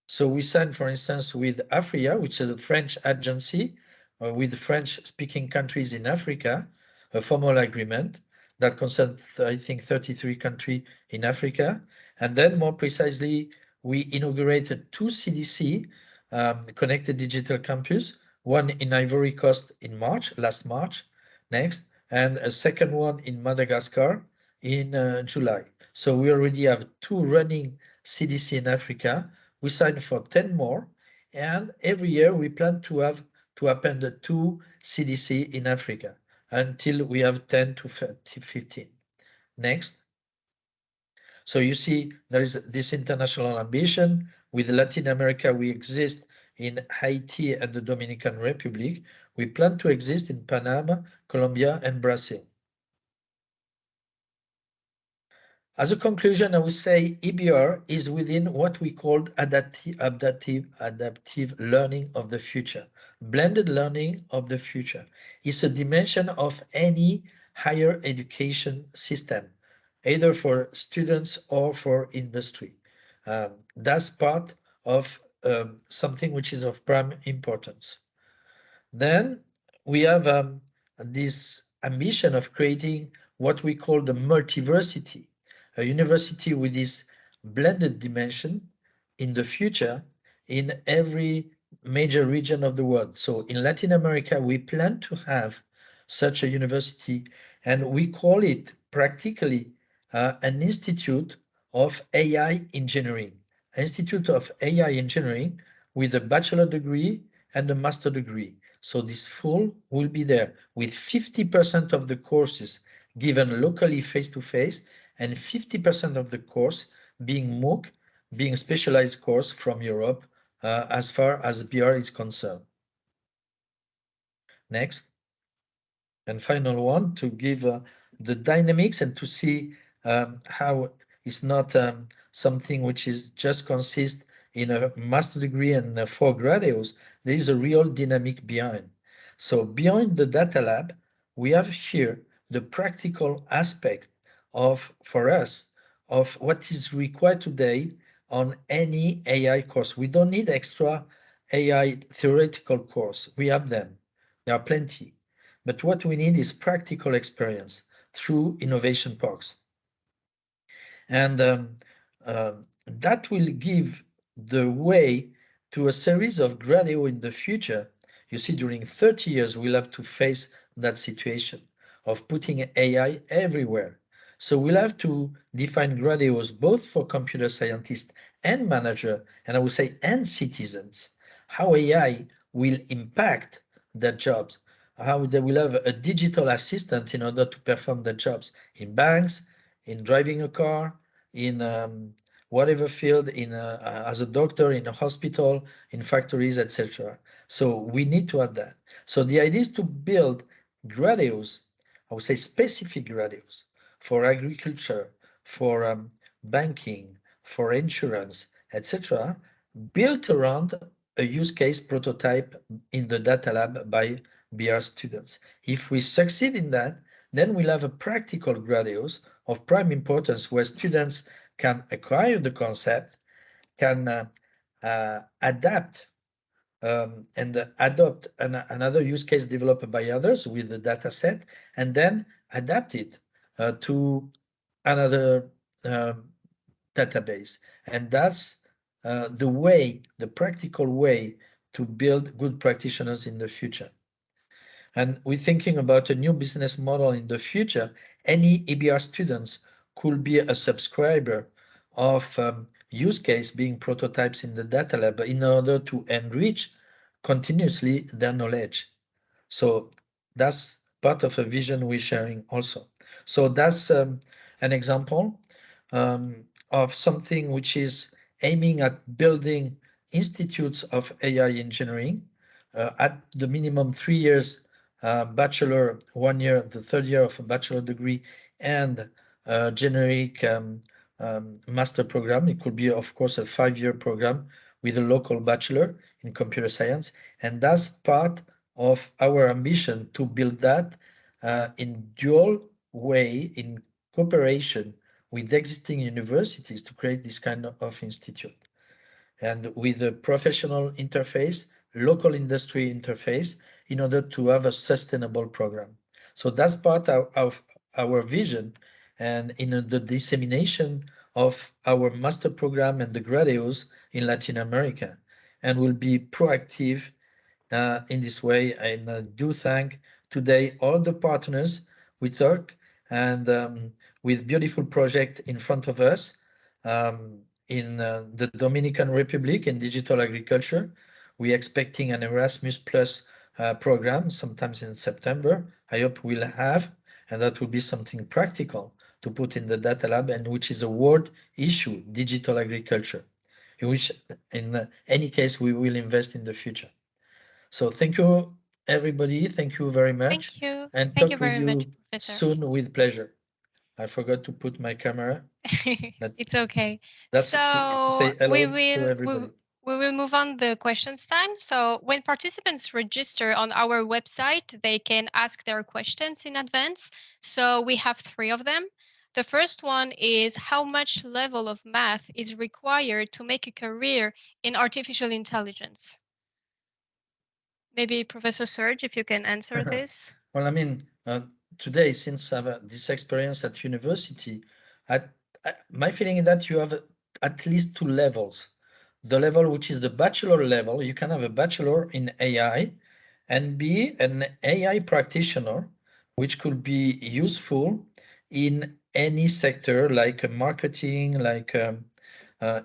Speaker 2: So we signed, for instance, with Afria, which is a French agency with French-speaking countries in Africa, a formal agreement that concerns, I think, 33 countries in Africa. And then more precisely, we inaugurated 2 CDC connected digital campus, one in Ivory Coast in last March, next, and a second one in Madagascar in July. So we already have 2 running CDC in Africa. We signed for 10 more, and every year we plan to append the 2 CDC in Africa until we have 10 to 15. Next. So you see, there is this international ambition. With Latin America, we exist in Haiti and the Dominican Republic. We plan to exist in Panama, Colombia, and Brazil. As a conclusion, I would say EBR is within what we call adaptive learning of the future. Blended learning of the future is a dimension of any higher education system, either for students or for industry. That's part of something which is of prime importance. Then we have this ambition of creating what we call the multiversity, a university with this blended dimension in the future in every major region of the world. So in Latin America, we plan to have such a university, and we call it practically an institute of AI engineering, institute of AI engineering with a bachelor degree and a master degree. So this full will be there with 50% of the courses given locally face-to-face and 50% of the course being MOOC, being specialized course from Europe as far as BIHAR is concerned. Next. And final one, to give the dynamics and to see how it's not something which is just consists in a master degree and 4 graduates. There is a real dynamic behind. So beyond the data lab, we have here the practical aspect of, for us, of what is required today on any AI course. We don't need extra AI theoretical course. We have them. There are plenty. But what we need is practical experience through innovation parks. And that will give the way to a series of graduates in the future. You see, during 30 years, we'll have to face that situation of putting AI everywhere. So we'll have to define graduates both for computer scientists and manager, and I would say, and citizens, how AI will impact their jobs, how they will have a digital assistant in order to perform their jobs in banks, in driving a car, in whatever field, in as a doctor, in a hospital, in factories, etc. So we need to have that. So the idea is to build graduates, I would say specific graduates for agriculture, for banking, for insurance, etc., built around a use case prototype in the data lab by BR students. If we succeed in that, then we'll have a practical graduates of prime importance where students can acquire the concept, can adapt and adopt another use case developed by others with the data set, and then adapt it to another database. And that's the way, the practical way to build good practitioners in the future. And we're thinking about a new business model in the future. Any EBR students could be a subscriber of use case being prototypes in the data lab in order to enrich continuously their knowledge. So that's part of a vision we're sharing also. So that's an example of something which is aiming at building institutes of AI engineering at the minimum 3 years bachelor, 1 year, the third year of a bachelor degree, and generic master program. It could be, of course, a 5-year program with a local bachelor in computer science. And that's part of our ambition to build that in dual way, in cooperation with existing universities to create this kind of institute. And with a professional interface, local industry interface, in order to have a sustainable program. So that's part of our vision, and in the dissemination of our master program and the graduates in Latin America, and will be proactive in this way. And do thank today all the partners we talk, and with beautiful project in front of us in the Dominican Republic in digital agriculture. We're expecting an Erasmus Plus program sometimes in September. I hope we'll have, and that will be something practical to put in the data lab, and which is a world issue, digital agriculture, in which in any case we will invest in the future. So thank you, everybody. Thank you very much.
Speaker 1: Thank you.
Speaker 2: And
Speaker 1: Thank you
Speaker 2: talk with
Speaker 1: very much,
Speaker 2: you
Speaker 1: Professor.
Speaker 2: soon with pleasure. I forgot to put my camera.
Speaker 1: It's okay.
Speaker 2: That's to say hello to everybody.
Speaker 1: We will move on the questions time. So when participants register on our website, they can ask their questions in advance. So we have 3 of them. The first one is how much level of math is required to make a career in artificial intelligence? Maybe Professor Serge, if you can answer this.
Speaker 2: Well, I mean, today, since I have this experience at university, my feeling is that you have at least 2 levels. The level which is the bachelor level, you can have a bachelor in AI and be an AI practitioner, which could be useful in any sector like marketing, like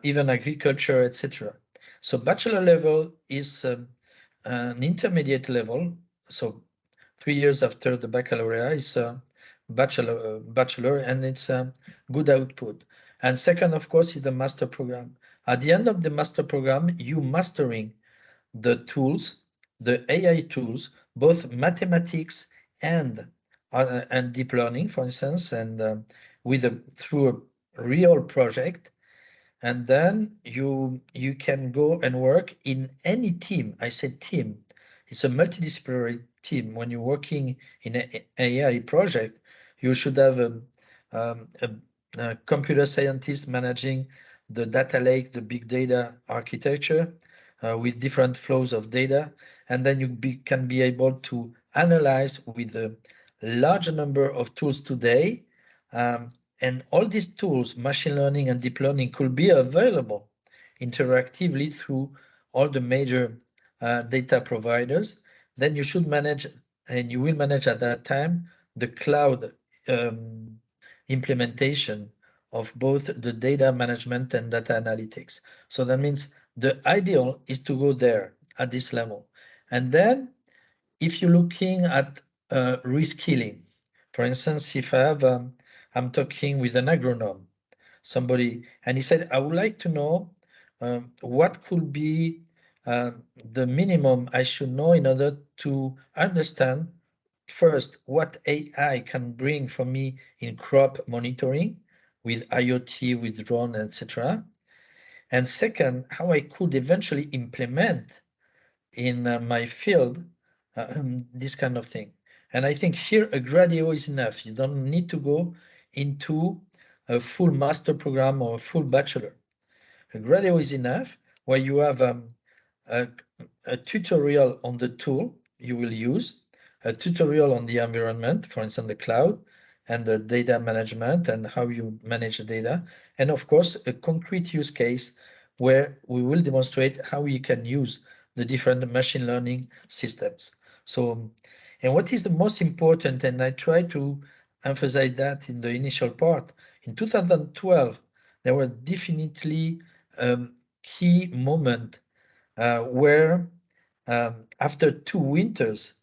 Speaker 2: even agriculture, etc. So bachelor level is an intermediate level. So 3 years after the baccalaureate is bachelor, and it's a good output. And second, of course, is the master program. At the end of the master program, you mastering the tools, the AI tools, both mathematics and deep learning, for instance, and through a real project, and then you can go and work in any team. I said team. It's a multidisciplinary team. When you're working in an AI project, you should have um, a, a computer scientist managing the data lake, the big data architecture with different flows of data, and then you can be able to analyze with a large number of tools today. And all these tools, machine learning and deep learning, could be available interactively through all the major data providers. Then you should manage, and you will manage at that time, the cloud implementation of both the data management and data analytics. So that means the ideal is to go there at this level. And then if you're looking at reskilling, for instance, if I'm talking with an agronome, somebody, and he said, I would like to know what could be the minimum I should know in order to understand first what AI can bring for me in crop monitoring with IoT, with drone, etc. And second, how I could eventually implement in my field this kind of thing. And I think here a graduate is enough. You don't need to go into a full master program or a full bachelor. A graduate is enough where you have a, a tutorial on the tool you will use, a tutorial on the environment, for instance, the cloud, and the data management and how you manage the data, and of course, a concrete use case where we will demonstrate how you can use the different machine learning systems. So, and what is the most important, and I try to emphasize that in the initial part, in 2012, there were definitely key moment where after 2 winters,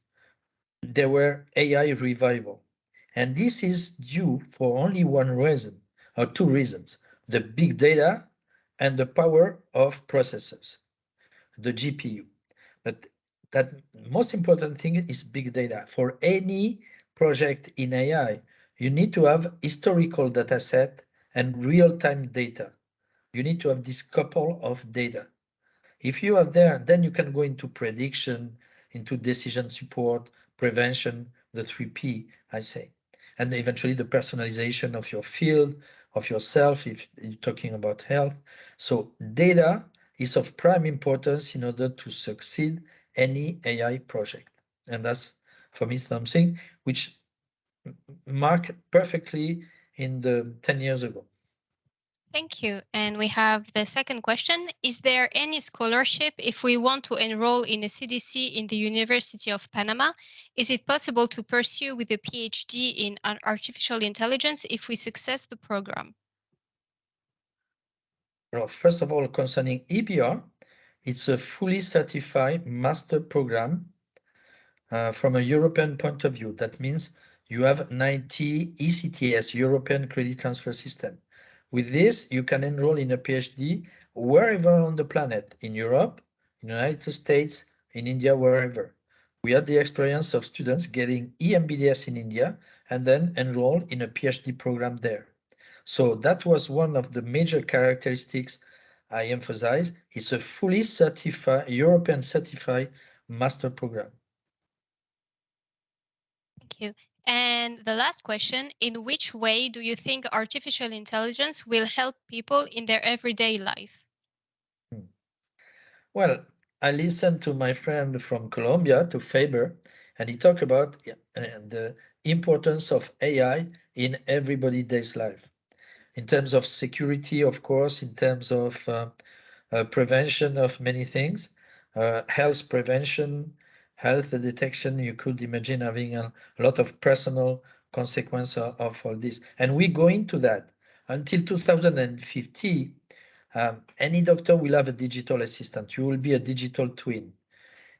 Speaker 2: there were AI revival. And this is due for only one reason, or 2 reasons, the big data and the power of processors, the GPU. But that most important thing is big data. For any project in AI, you need to have historical data set and real-time data. You need to have this couple of data. If you are there, then you can go into prediction, into decision support, prevention, the 3P, I say, and eventually the personalization of your field, of yourself, if you're talking about health. So data is of prime importance in order to succeed any AI project. And that's, for me, something which marked perfectly in the 10 years ago.
Speaker 1: Thank you. And we have the second question. Is there any scholarship if we want to enroll in a CDC in the University of Panama? Is it possible to pursue with a PhD in artificial intelligence if we success the program?
Speaker 2: Well, first of all, concerning EBR, it's a fully certified master program from a European point of view. That means You have 90 ECTS, European Credit Transfer System. With this, you can enroll in a PhD wherever on the planet, in Europe, in the United States, in India, wherever. We had the experience of students getting EMBDS in India and then enroll in a PhD program there. So that was one of the major characteristics I emphasize. It's a fully certified, European certified master program.
Speaker 1: Thank you. And the last question, in which way do you think artificial intelligence will help people in their everyday life?
Speaker 2: Well, I listened to my friend from Colombia, to Faber, and he talked about the importance of AI in everybody's life. In terms of security, of course, in terms of prevention of many things, health prevention, health detection. You could imagine having a lot of personal consequence of all this. And we go into that. Until 2050, any doctor will have a digital assistant. You will be a digital twin.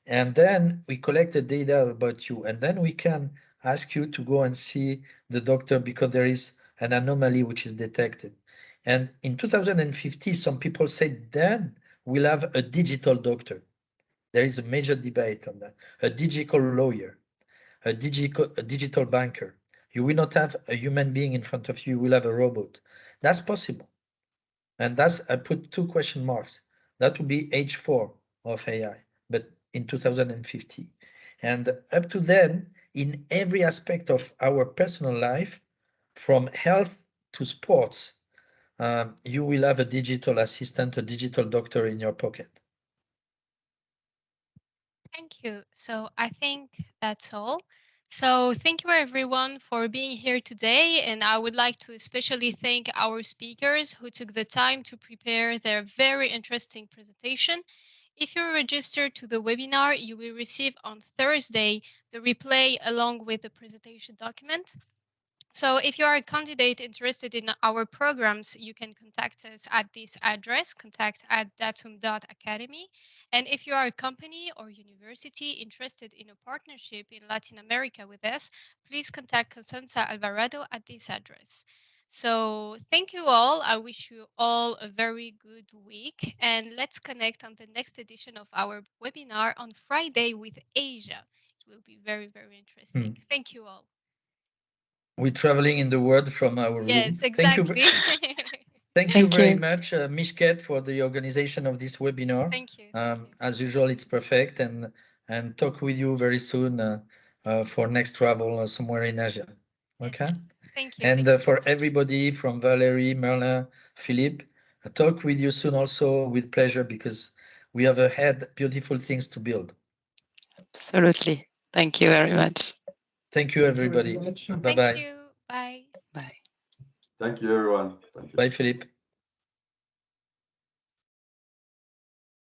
Speaker 2: And then we collect the data about you. And then we can ask you to go and see the doctor because there is an anomaly which is detected. And in 2050, some people say then we'll have a digital doctor. There is a major debate on that. A digital lawyer, a digital banker. You will not have a human being in front of you, you will have a robot. That's possible. And that's, I put 2 question marks. That would be age 4 of AI, but in 2050. And up to then, in every aspect of our personal life, from health to sports, you will have a digital assistant, a digital doctor in your pocket.
Speaker 1: Thank you. So I think that's all. So thank you everyone for being here today. And I would like to especially thank our speakers who took the time to prepare their very interesting presentation. If you're registered to the webinar, you will receive on Thursday the replay along with the presentation document. So if you are a candidate interested in our programs, you can contact us at this address, contact@datum.academy. And if you are a company or university interested in a partnership in Latin America with us, please contact Constanza Alvarado at this address. So thank you all. I wish you all a very good week. And let's connect on the next edition of our webinar on Friday with Asia. It will be very, very interesting. Thank you all.
Speaker 2: We're traveling in the world from our room.
Speaker 1: Yes, exactly.
Speaker 2: Thank you very much, Mishket, for the organization of this webinar.
Speaker 1: Thank you.
Speaker 2: As usual, it's perfect, and talk with you very soon for next travel somewhere in Asia. Okay.
Speaker 1: Thank you.
Speaker 2: And for everybody from Valérie, Merlin, Phillipe, talk with you soon also with pleasure because we have ahead beautiful things to build.
Speaker 9: Absolutely. Thank you very much.
Speaker 2: Thank you, everybody. Bye-bye.
Speaker 1: Thank you. Bye.
Speaker 9: Bye.
Speaker 10: Thank you, everyone. Thank you.
Speaker 2: Bye, Phillipe.